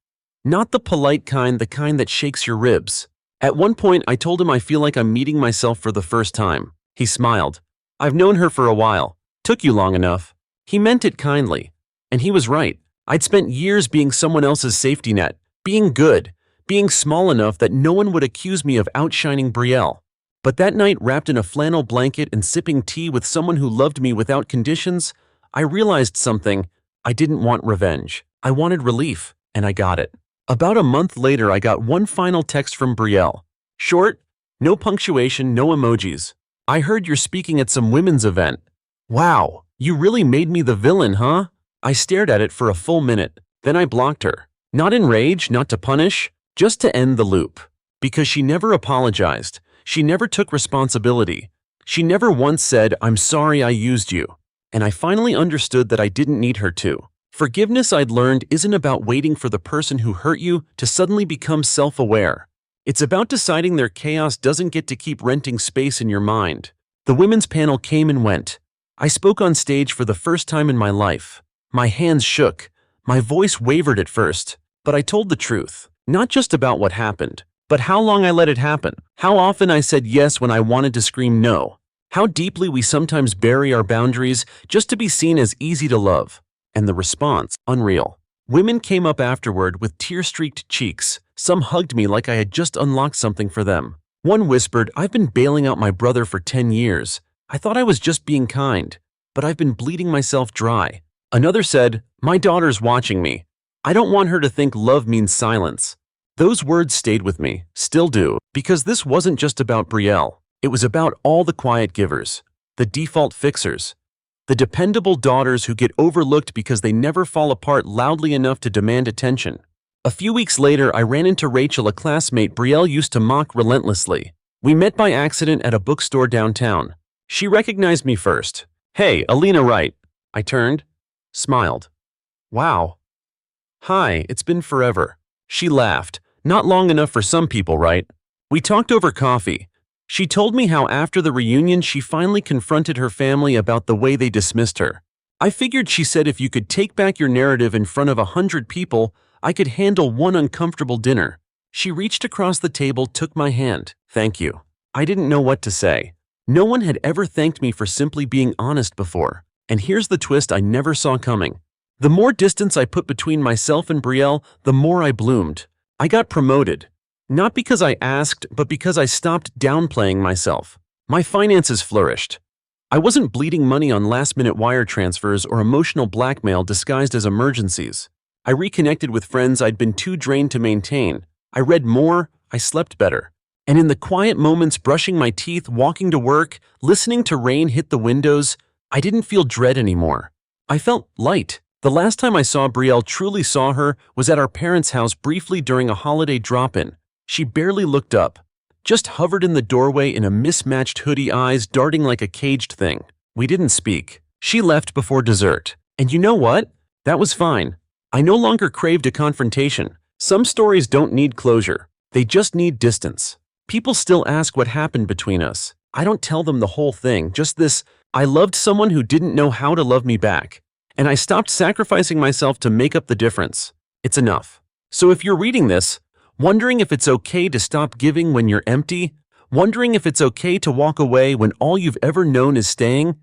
Not the polite kind, the kind that shakes your ribs. At one point, I told him I feel like I'm meeting myself for the first time. He smiled. I've known her for a while. Took you long enough. He meant it kindly. And he was right. I'd spent years being someone else's safety net, being good, being small enough that no one would accuse me of outshining Brielle. But that night, wrapped in a flannel blanket and sipping tea with someone who loved me without conditions, I realized something. I didn't want revenge. I wanted relief, and I got it. About a month later, I got one final text from Brielle. Short, no punctuation, no emojis. I heard you're speaking at some women's event. Wow, you really made me the villain, huh? I stared at it for a full minute. Then I blocked her. Not in rage, not to punish, just to end the loop. Because she never apologized. She never took responsibility. She never once said, I'm sorry I used you. And I finally understood that I didn't need her to. Forgiveness, I'd learned, isn't about waiting for the person who hurt you to suddenly become self-aware. It's about deciding their chaos doesn't get to keep renting space in your mind. The women's panel came and went. I spoke on stage for the first time in my life. My hands shook. My voice wavered at first. But I told the truth. Not just about what happened, But how long I let it happen. How often I said yes when I wanted to scream no. How deeply we sometimes bury our boundaries just to be seen as easy to love. And the response, unreal. Women came up afterward with tear-streaked cheeks. Some hugged me like I had just unlocked something for them. One whispered, "I've been bailing out my brother for 10 years. I thought I was just being kind, but I've been bleeding myself dry." Another said, "My daughter's watching me. I don't want her to think love means silence." Those words stayed with me, still do, because this wasn't just about Brielle. It was about all the quiet givers, the default fixers, the dependable daughters who get overlooked because they never fall apart loudly enough to demand attention. A few weeks later, I ran into Rachel, a classmate Brielle used to mock relentlessly. We met by accident at a bookstore downtown. She recognized me first. "Hey, Alina, right?" I turned, smiled. "Wow. Hi, it's been forever." She laughed. "Not long enough for some people, right?" We talked over coffee. She told me how after the reunion she finally confronted her family about the way they dismissed her. I figured, she said, if you could take back your narrative in front of 100 people, I could handle one uncomfortable dinner. She reached across the table, took my hand. "Thank you." I didn't know what to say. No one had ever thanked me for simply being honest before. And here's the twist I never saw coming. The more distance I put between myself and Brielle, the more I bloomed. I got promoted. Not because I asked, but because I stopped downplaying myself. My finances flourished. I wasn't bleeding money on last-minute wire transfers or emotional blackmail disguised as emergencies. I reconnected with friends I'd been too drained to maintain. I read more, I slept better. And in the quiet moments, brushing my teeth, walking to work, listening to rain hit the windows, I didn't feel dread anymore. I felt light. The last time I saw Brielle, truly saw her, was at our parents' house briefly during a holiday drop-in. She barely looked up, just hovered in the doorway in a mismatched hoodie, eyes darting like a caged thing. We didn't speak. She left before dessert. And you know what? That was fine. I no longer craved a confrontation. Some stories don't need closure. They just need distance. People still ask what happened between us. I don't tell them the whole thing, just this: I loved someone who didn't know how to love me back. And I stopped sacrificing myself to make up the difference. It's enough. So if you're reading this, wondering if it's okay to stop giving when you're empty, wondering if it's okay to walk away when all you've ever known is staying,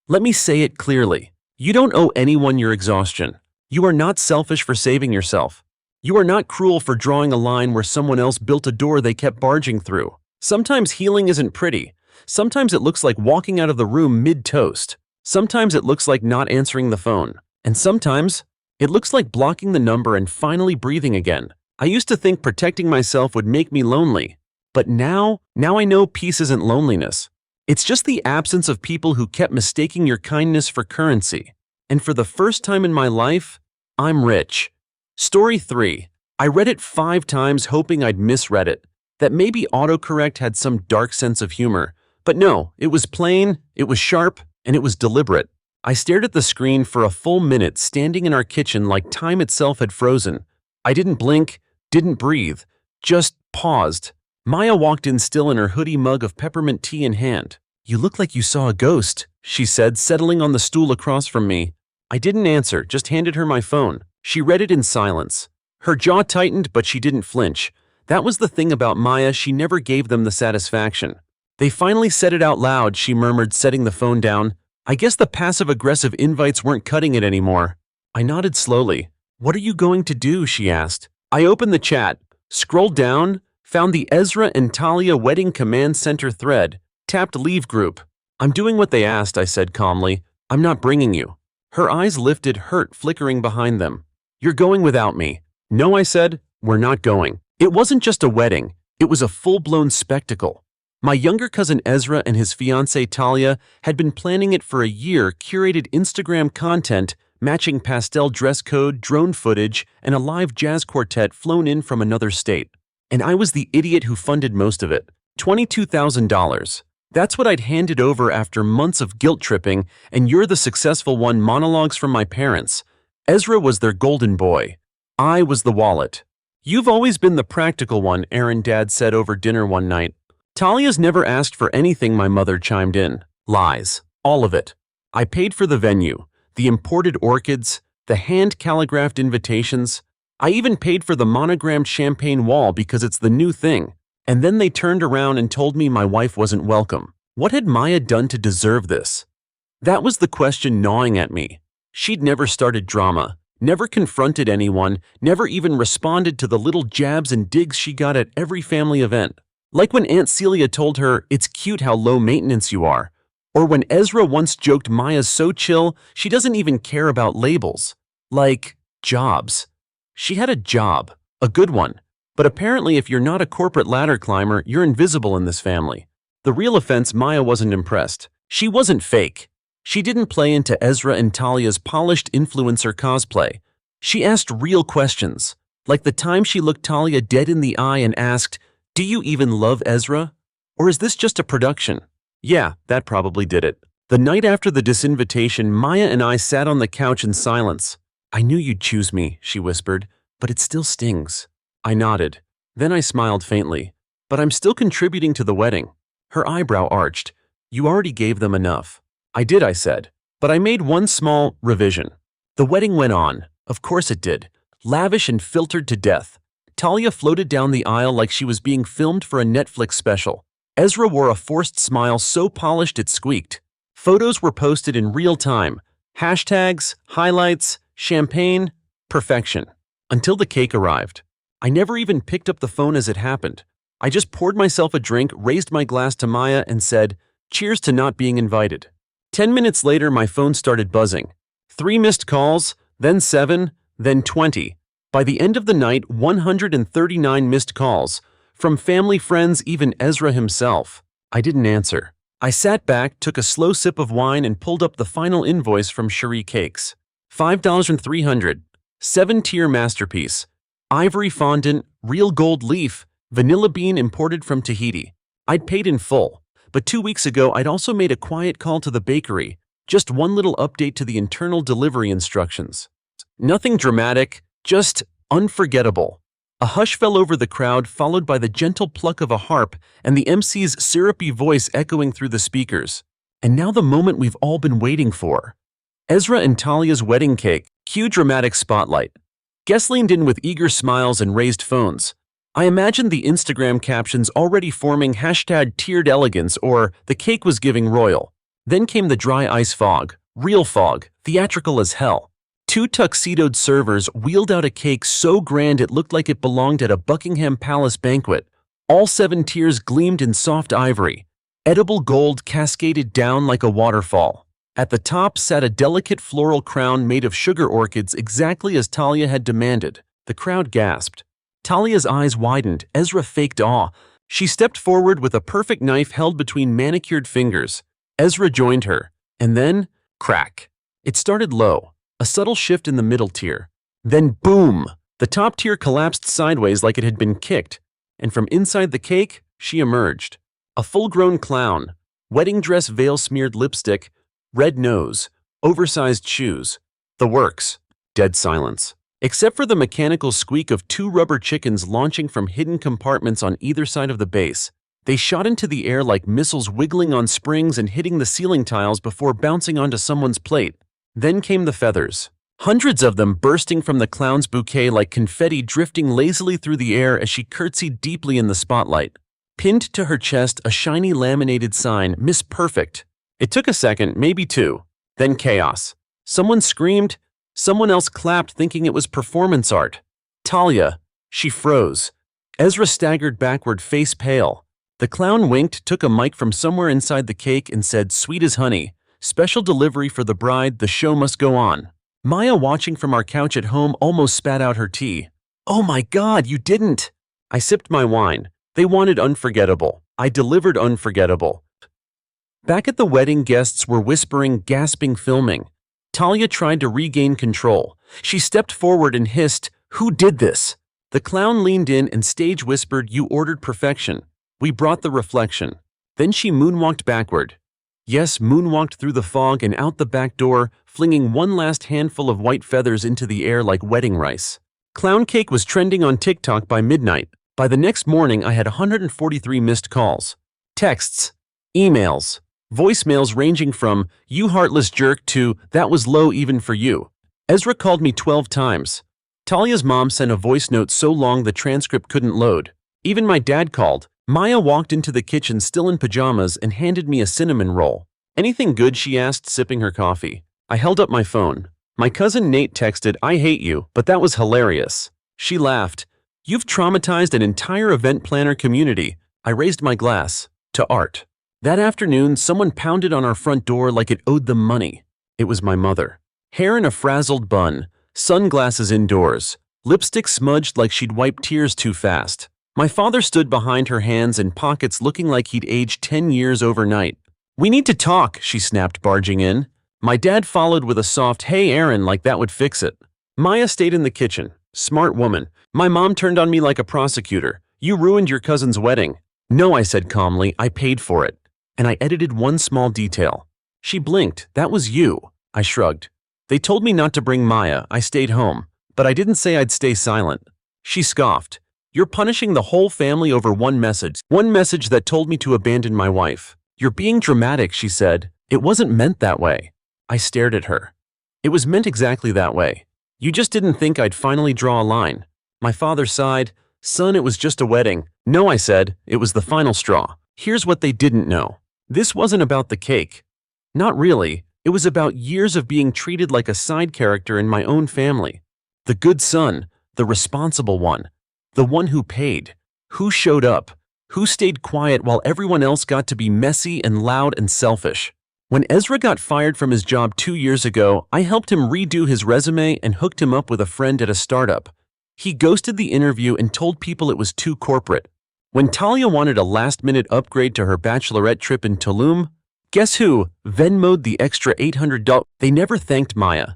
let me say it clearly. You don't owe anyone your exhaustion. You are not selfish for saving yourself. You are not cruel for drawing a line where someone else built a door they kept barging through. Sometimes healing isn't pretty. Sometimes it looks like walking out of the room mid-toast. Sometimes it looks like not answering the phone. And sometimes it looks like blocking the number and finally breathing again. I used to think protecting myself would make me lonely. But now I know peace isn't loneliness. It's just the absence of people who kept mistaking your kindness for currency. And for the first time in my life, I'm rich. Story 3. I read it 5 times hoping I'd misread it, that maybe autocorrect had some dark sense of humor. But no, it was plain, it was sharp, and it was deliberate. I stared at the screen for a full minute, standing in our kitchen like time itself had frozen. I didn't blink, didn't breathe, just paused. Maya walked in, still in her hoodie, mug of peppermint tea in hand. "You look like you saw a ghost," she said, settling on the stool across from me. I didn't answer, just handed her my phone. She read it in silence. Her jaw tightened, but she didn't flinch. That was the thing about Maya, she never gave them the satisfaction. "They finally said it out loud," she murmured, setting the phone down. "I guess the passive-aggressive invites weren't cutting it anymore." I nodded slowly. "What are you going to do?" she asked. I opened the chat, scrolled down, found the Ezra and Talia Wedding Command Center thread, tapped Leave Group. "I'm doing what they asked," I said calmly. "I'm not bringing you." Her eyes lifted, hurt flickering behind them. "You're going without me." "No," I said. "We're not going." It wasn't just a wedding. It was a full-blown spectacle. My younger cousin Ezra and his fiancée Talia had been planning it for a year, curated Instagram content, matching pastel dress code, drone footage, and a live jazz quartet flown in from another state. And I was the idiot who funded most of it. $22,000. That's what I'd handed over after months of guilt tripping, and "You're the successful one" monologues from my parents. Ezra was their golden boy. I was the wallet. "You've always been the practical one," Aaron, Dad, said over dinner one night. "Talia's never asked for anything," my mother chimed in. Lies. All of it. I paid for the venue, the imported orchids, the hand-calligraphed invitations. I even paid for the monogrammed champagne wall because it's the new thing. And then they turned around and told me my wife wasn't welcome. What had Maya done to deserve this? That was the question gnawing at me. She'd never started drama, never confronted anyone, never even responded to the little jabs and digs she got at every family event. Like when Aunt Celia told her, "It's cute how low maintenance you are." Or when Ezra once joked Maya's so chill, she doesn't even care about labels. Like, jobs. She had a job, a good one. But apparently if you're not a corporate ladder climber, you're invisible in this family. The real offense, Maya wasn't impressed. She wasn't fake. She didn't play into Ezra and Talia's polished influencer cosplay. She asked real questions, like the time she looked Talia dead in the eye and asked, "Do you even love Ezra? Or is this just a production?" Yeah, that probably did it. The night after the disinvitation, Maya and I sat on the couch in silence. "I knew you'd choose me," she whispered, "but it still stings." I nodded. Then I smiled faintly. "But I'm still contributing to the wedding." Her eyebrow arched. "You already gave them enough." "I did," I said. "But I made one small revision." The wedding went on. Of course it did. Lavish and filtered to death. Talia floated down the aisle like she was being filmed for a Netflix special. Ezra wore a forced smile so polished it squeaked. Photos were posted in real time. Hashtags, highlights, champagne, perfection. Until the cake arrived. I never even picked up the phone as it happened. I just poured myself a drink, raised my glass to Maya, and said, "Cheers to not being invited." 10 minutes later, my phone started buzzing. 3 missed calls, then 7, then 20. By the end of the night, 139 missed calls. From family, friends, even Ezra himself. I didn't answer. I sat back, took a slow sip of wine, and pulled up the final invoice from Cherie Cakes. $5,300. 7-tier masterpiece. Ivory fondant, real gold leaf, vanilla bean imported from Tahiti. I'd paid in full. But 2 weeks ago, I'd also made a quiet call to the bakery. Just one little update to the internal delivery instructions. Nothing dramatic, just unforgettable. A hush fell over the crowd, followed by the gentle pluck of a harp and the MC's syrupy voice echoing through the speakers. And now the moment we've all been waiting for. Ezra and Talia's wedding cake. Cue dramatic spotlight. Guests leaned in with eager smiles and raised phones. I imagined the Instagram captions already forming #tiered elegance or "the cake was giving royal." Then came the dry ice fog, real fog, theatrical as hell. 2 tuxedoed servers wheeled out a cake so grand it looked like it belonged at a Buckingham Palace banquet. All 7 tiers gleamed in soft ivory. Edible gold cascaded down like a waterfall. At the top sat a delicate floral crown made of sugar orchids exactly as Talia had demanded. The crowd gasped. Talia's eyes widened. Ezra faked awe. She stepped forward with a perfect knife held between manicured fingers. Ezra joined her. And then, crack. It started low. A subtle shift in the middle tier. Then boom! The top tier collapsed sideways like it had been kicked. And from inside the cake, she emerged. A full-grown clown. Wedding dress, veil-smeared lipstick, red nose, oversized shoes. The works. Dead silence. Except for the mechanical squeak of 2 rubber chickens launching from hidden compartments on either side of the base. They shot into the air like missiles, wiggling on springs and hitting the ceiling tiles before bouncing onto someone's plate. Then came the feathers. Hundreds of them bursting from the clown's bouquet like confetti, drifting lazily through the air as she curtsied deeply in the spotlight. Pinned to her chest, a shiny laminated sign, "Miss Perfect." It took a second, maybe 2. Then chaos. Someone screamed. Someone else clapped, thinking it was performance art. Talia. She froze. Ezra staggered backward, face pale. The clown winked, took a mic from somewhere inside the cake, and said, "Sweet as honey. Special delivery for the bride, the show must go on." Maya, watching from our couch at home, almost spat out her tea. "Oh my God, you didn't!" I sipped my wine. They wanted unforgettable. I delivered unforgettable. Back at the wedding, guests were whispering, gasping, filming. Talia tried to regain control. She stepped forward and hissed, "Who did this?" The clown leaned in and stage whispered, "You ordered perfection. We brought the reflection." Then she moonwalked backward. Yes, moonwalked through the fog and out the back door, flinging one last handful of white feathers into the air like wedding rice. Clown cake was trending on TikTok by midnight. By the next morning, I had 143 missed calls. Texts, emails, voicemails ranging from, "You heartless jerk," to, "That was low even for you." Ezra called me 12 times. Talia's mom sent a voice note so long the transcript couldn't load. Even my dad called. Maya walked into the kitchen still in pajamas and handed me a cinnamon roll. "Anything good?" she asked, sipping her coffee. I held up my phone. My cousin Nate texted, "I hate you," but that was hilarious. She laughed. "You've traumatized an entire event planner community." I raised my glass. To art. That afternoon, someone pounded on our front door like it owed them money. It was my mother. Hair in a frazzled bun, sunglasses indoors, lipstick smudged like she'd wiped tears too fast. My father stood behind her, hands in pockets, looking like he'd aged 10 years overnight. "We need to talk," she snapped, barging in. My dad followed with a soft, "Hey Aaron," like that would fix it. Maya stayed in the kitchen. Smart woman. My mom turned on me like a prosecutor. "You ruined your cousin's wedding." "No," I said calmly, "I paid for it." And I edited one small detail. She blinked. "That was you." I shrugged. "They told me not to bring Maya. I stayed home. But I didn't say I'd stay silent." She scoffed. "You're punishing the whole family over one message. One message that told me to abandon my wife." "You're being dramatic," she said. "It wasn't meant that way." I stared at her. "It was meant exactly that way. You just didn't think I'd finally draw a line." My father sighed. "Son, it was just a wedding." "No," I said, "it was the final straw." Here's what they didn't know. This wasn't about the cake. Not really. It was about years of being treated like a side character in my own family. The good son, the responsible one, the one who paid, who showed up, who stayed quiet while everyone else got to be messy and loud and selfish. When Ezra got fired from his job 2 years ago, I helped him redo his resume and hooked him up with a friend at a startup. He ghosted the interview and told people it was too corporate. When Talia wanted a last-minute upgrade to her bachelorette trip in Tulum, guess who Venmo'd the extra $800? They never thanked Maya,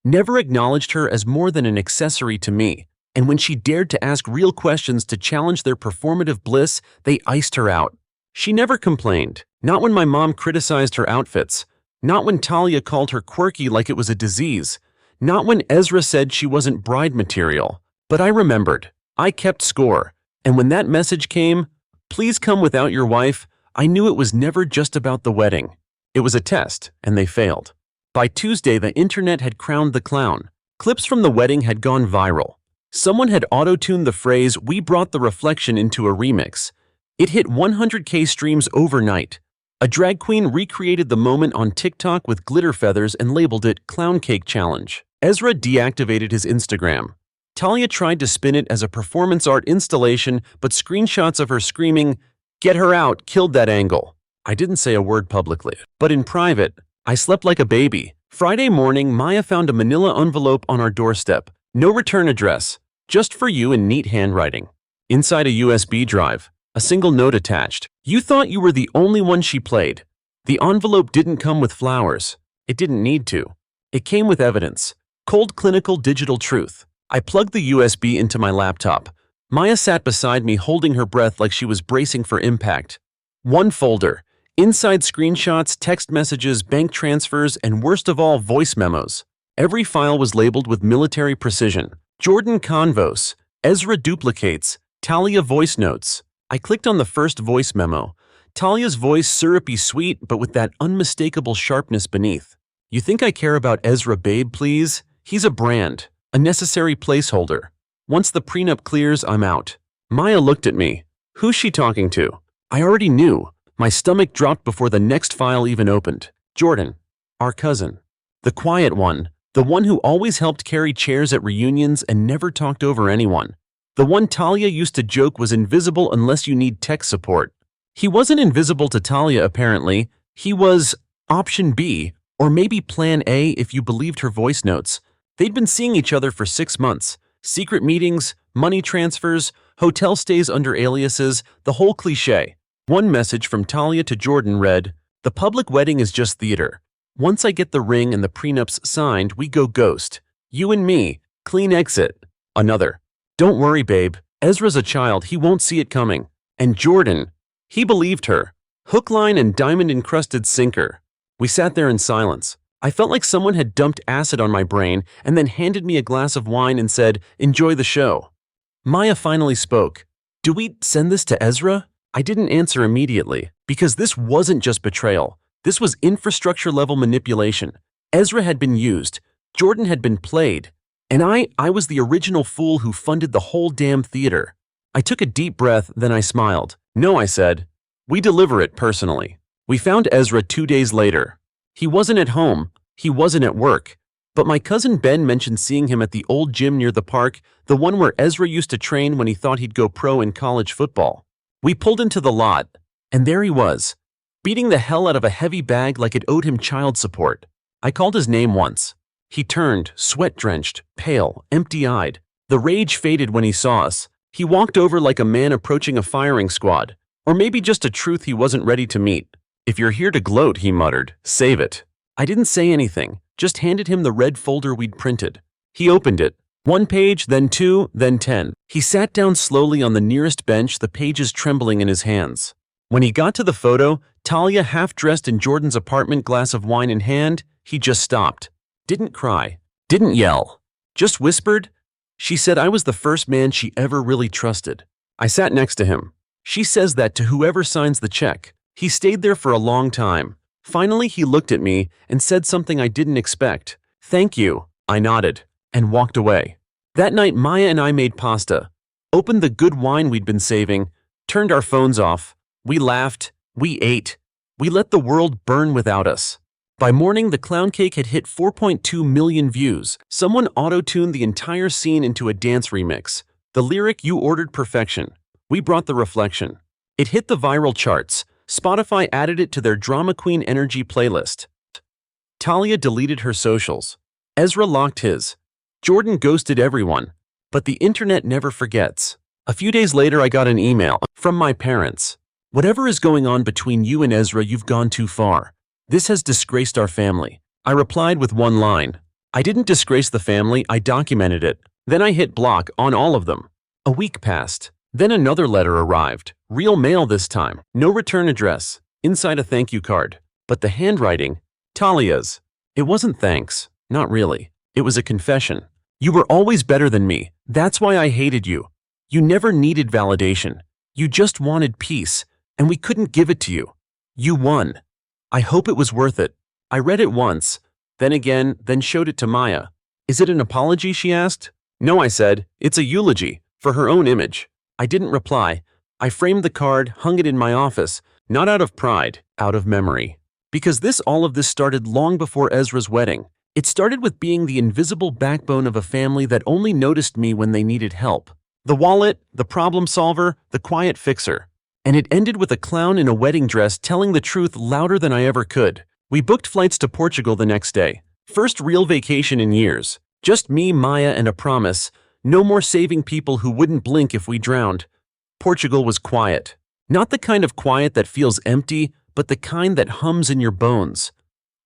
never acknowledged her as more than an accessory to me. And when she dared to ask real questions to challenge their performative bliss, they iced her out. She never complained. Not when my mom criticized her outfits. Not when Talia called her quirky like it was a disease. Not when Ezra said she wasn't bride material. But I remembered. I kept score. And when that message came, "Please come without your wife," I knew it was never just about the wedding. It was a test, and they failed. By Tuesday, the internet had crowned the clown. Clips from the wedding had gone viral. Someone had auto-tuned the phrase, "We brought the reflection," into a remix. It hit 100K streams overnight. A drag queen recreated the moment on TikTok with glitter feathers and labeled it Clown Cake Challenge. Ezra deactivated his Instagram. Talia tried to spin it as a performance art installation, but screenshots of her screaming, "Get her out," killed that angle. I didn't say a word publicly, but in private, I slept like a baby. Friday morning, Maya found a manila envelope on our doorstep. No return address, just for you in neat handwriting. Inside a USB drive, a single note attached. "You thought you were the only one she played." The envelope didn't come with flowers. It didn't need to. It came with evidence. Cold clinical digital truth. I plugged the USB into my laptop. Maya sat beside me, holding her breath like she was bracing for impact. One folder. Inside screenshots, text messages, bank transfers, and worst of all, voice memos. Every file was labeled with military precision. Jordan convos, Ezra duplicates, Talia voice notes. I clicked on the first voice memo. Talia's voice syrupy sweet, but with that unmistakable sharpness beneath. "You think I care about Ezra, babe, please? He's a brand, a necessary placeholder. Once the prenup clears, I'm out." Maya looked at me. Who's she talking to? I already knew. My stomach dropped before the next file even opened. Jordan, our cousin. The quiet one. The one who always helped carry chairs at reunions and never talked over anyone. The one Talia used to joke was invisible unless you need tech support. He wasn't invisible to Talia, apparently. He was option B, or maybe plan A if you believed her voice notes. They'd been seeing each other for 6 months. Secret meetings, money transfers, hotel stays under aliases, the whole cliché. One message from Talia to Jordan read, "The public wedding is just theater. Once I get the ring and the prenups signed, we go ghost. You and me, clean exit." Another, "Don't worry, babe. Ezra's a child. He won't see it coming." And Jordan, he believed her. Hook, line, and diamond-encrusted sinker. We sat there in silence. I felt like someone had dumped acid on my brain and then handed me a glass of wine and said, "Enjoy the show." Maya finally spoke. "Do we send this to Ezra?" I didn't answer immediately, because this wasn't just betrayal. This was infrastructure-level manipulation. Ezra had been used. Jordan had been played. And I was the original fool who funded the whole damn theater. I took a deep breath, then I smiled. No, I said. We deliver it personally. We found Ezra 2 days later. He wasn't at home. He wasn't at work. But my cousin Ben mentioned seeing him at the old gym near the park, the one where Ezra used to train when he thought he'd go pro in college football. We pulled into the lot, and there he was, beating the hell out of a heavy bag like it owed him child support. I called his name once. He turned, sweat-drenched, pale, empty-eyed. The rage faded when he saw us. He walked over like a man approaching a firing squad, or maybe just a truth he wasn't ready to meet. If you're here to gloat, he muttered, save it. I didn't say anything, just handed him the red folder we'd printed. He opened it. 1 page, then 2, then 10. He sat down slowly on the nearest bench, the pages trembling in his hands. When he got to the photo, Talia half-dressed in Jordan's apartment, glass of wine in hand, he just stopped. Didn't cry. Didn't yell. Just whispered. She said I was the first man she ever really trusted. I sat next to him. She says that to whoever signs the check. He stayed there for a long time. Finally, he looked at me and said something I didn't expect. Thank you. I nodded and walked away. That night, Maya and I made pasta, opened the good wine we'd been saving, turned our phones off. We laughed. We ate. We let the world burn without us. By morning, the clown cake had hit 4.2 million views. Someone auto-tuned the entire scene into a dance remix. The lyric, "You ordered perfection. We brought the reflection." It hit the viral charts. Spotify added it to their Drama Queen Energy playlist. Talia deleted her socials. Ezra locked his. Jordan ghosted everyone. But the internet never forgets. A few days later, I got an email from my parents. Whatever is going on between you and Ezra, you've gone too far. This has disgraced our family. I replied with one line. I didn't disgrace the family, I documented it. Then I hit block on all of them. A week passed. Then another letter arrived. Real mail this time. No return address. Inside a thank you card. But the handwriting, Talia's. It wasn't thanks. Not really. It was a confession. You were always better than me. That's why I hated you. You never needed validation. You just wanted peace, and we couldn't give it to you. You won. I hope it was worth it. I read it once, then again, then showed it to Maya. Is it an apology, she asked. No, I said. It's a eulogy, for her own image. I didn't reply. I framed the card, hung it in my office, not out of pride, out of memory. Because all of this started long before Ezra's wedding. It started with being the invisible backbone of a family that only noticed me when they needed help. The wallet, the problem solver, the quiet fixer. And it ended with a clown in a wedding dress telling the truth louder than I ever could. We booked flights to Portugal the next day. First real vacation in years. Just me, Maya, and a promise. No more saving people who wouldn't blink if we drowned. Portugal was quiet. Not the kind of quiet that feels empty, but the kind that hums in your bones.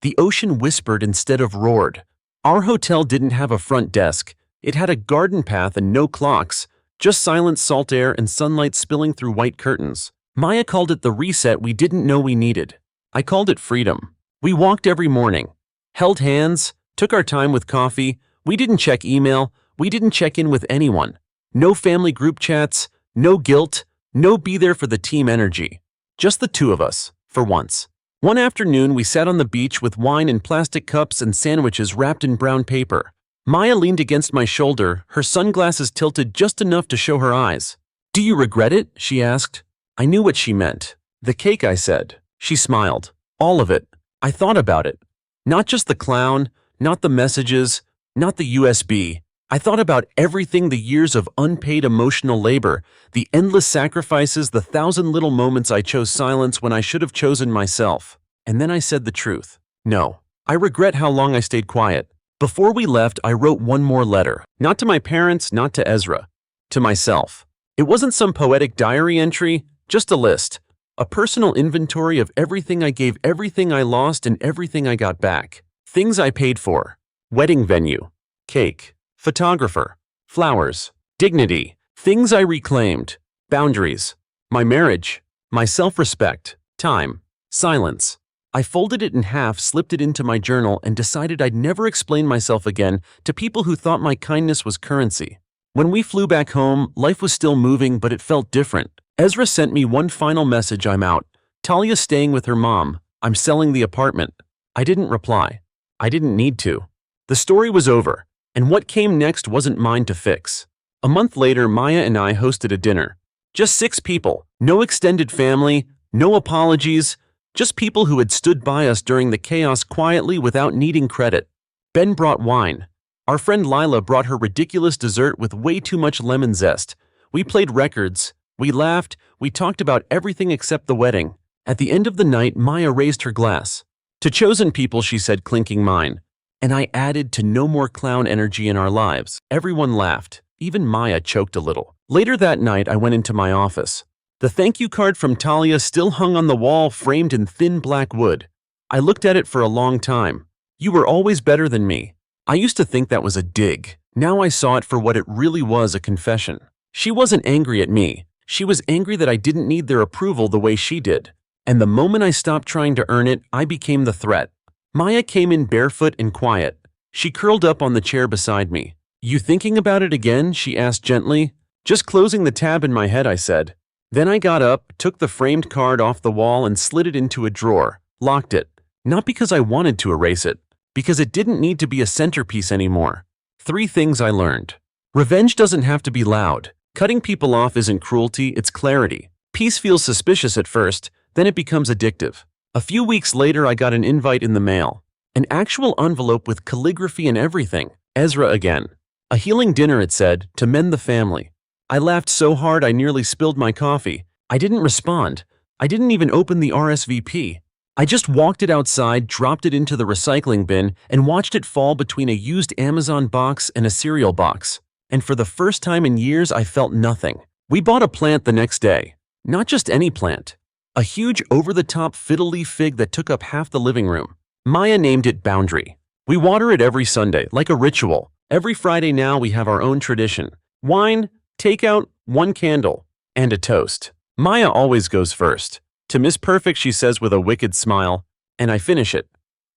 The ocean whispered instead of roared. Our hotel didn't have a front desk. It had a garden path and no clocks. Just silent salt air and sunlight spilling through white curtains. Maya called it the reset we didn't know we needed. I called it freedom. We walked every morning, held hands, took our time with coffee. We didn't check email. We didn't check in with anyone. No family group chats, no guilt, no be there for the team energy. Just the two of us, for once. One afternoon, we sat on the beach with wine in plastic cups and sandwiches wrapped in brown paper. Maya leaned against my shoulder, her sunglasses tilted just enough to show her eyes. Do you regret it? She asked. I knew what she meant. The cake, I said. She smiled. All of it. I thought about it. Not just the clown, not the messages, not the USB. I thought about everything, the years of unpaid emotional labor, the endless sacrifices, the 1,000 little moments I chose silence when I should have chosen myself. And then I said the truth. No. I regret how long I stayed quiet. Before we left, I wrote one more letter. Not to my parents, not to Ezra. To myself. It wasn't some poetic diary entry, just a list. A personal inventory of everything I gave, everything I lost, and everything I got back. Things I paid for. Wedding venue. Cake. Photographer. Flowers. Dignity. Things I reclaimed. Boundaries. My marriage. My self-respect. Time. Silence. I folded it in half, slipped it into my journal, and decided I'd never explain myself again to people who thought my kindness was currency. When we flew back home, life was still moving, but it felt different. Ezra sent me one final message. I'm out. Talia's staying with her mom. I'm selling the apartment. I didn't reply. I didn't need to. The story was over. And what came next wasn't mine to fix. A month later, Maya and I hosted a dinner. Just 6 people, no extended family, no apologies, just people who had stood by us during the chaos quietly without needing credit. Ben brought wine. Our friend Lila brought her ridiculous dessert with way too much lemon zest. We played records. We laughed. We talked about everything except the wedding. At the end of the night, Maya raised her glass. To chosen people, she said, clinking mine. And I added to no more clown energy in our lives. Everyone laughed. Even Maya choked a little. Later that night, I went into my office. The thank you card from Talia still hung on the wall, framed in thin black wood. I looked at it for a long time. You were always better than me. I used to think that was a dig. Now I saw it for what it really was, a confession. She wasn't angry at me. She was angry that I didn't need their approval the way she did. And the moment I stopped trying to earn it, I became the threat. Maya came in barefoot and quiet. She curled up on the chair beside me. You thinking about it again? She asked gently. Just closing the tab in my head, I said. Then I got up, took the framed card off the wall and slid it into a drawer, locked it. Not because I wanted to erase it, because it didn't need to be a centerpiece anymore. 3 things I learned. Revenge doesn't have to be loud. Cutting people off isn't cruelty, it's clarity. Peace feels suspicious at first, then it becomes addictive. A few weeks later, I got an invite in the mail. An actual envelope with calligraphy and everything. Ezra again. A healing dinner, it said, to mend the family. I laughed so hard I nearly spilled my coffee. I didn't respond. I didn't even open the RSVP. I just walked it outside, dropped it into the recycling bin, and watched it fall between a used Amazon box and a cereal box. And for the first time in years, I felt nothing. We bought a plant the next day. Not just any plant. A huge over-the-top fiddle leaf fig that took up half the living room. Maya named it Boundary. We water it every Sunday, like a ritual. Every Friday now we have our own tradition. Wine, takeout, 1 candle, and a toast. Maya always goes first. To Miss Perfect, she says with a wicked smile, and I finish it.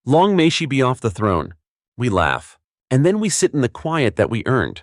Long may she be off the throne. We laugh. And then we sit in the quiet that we earned.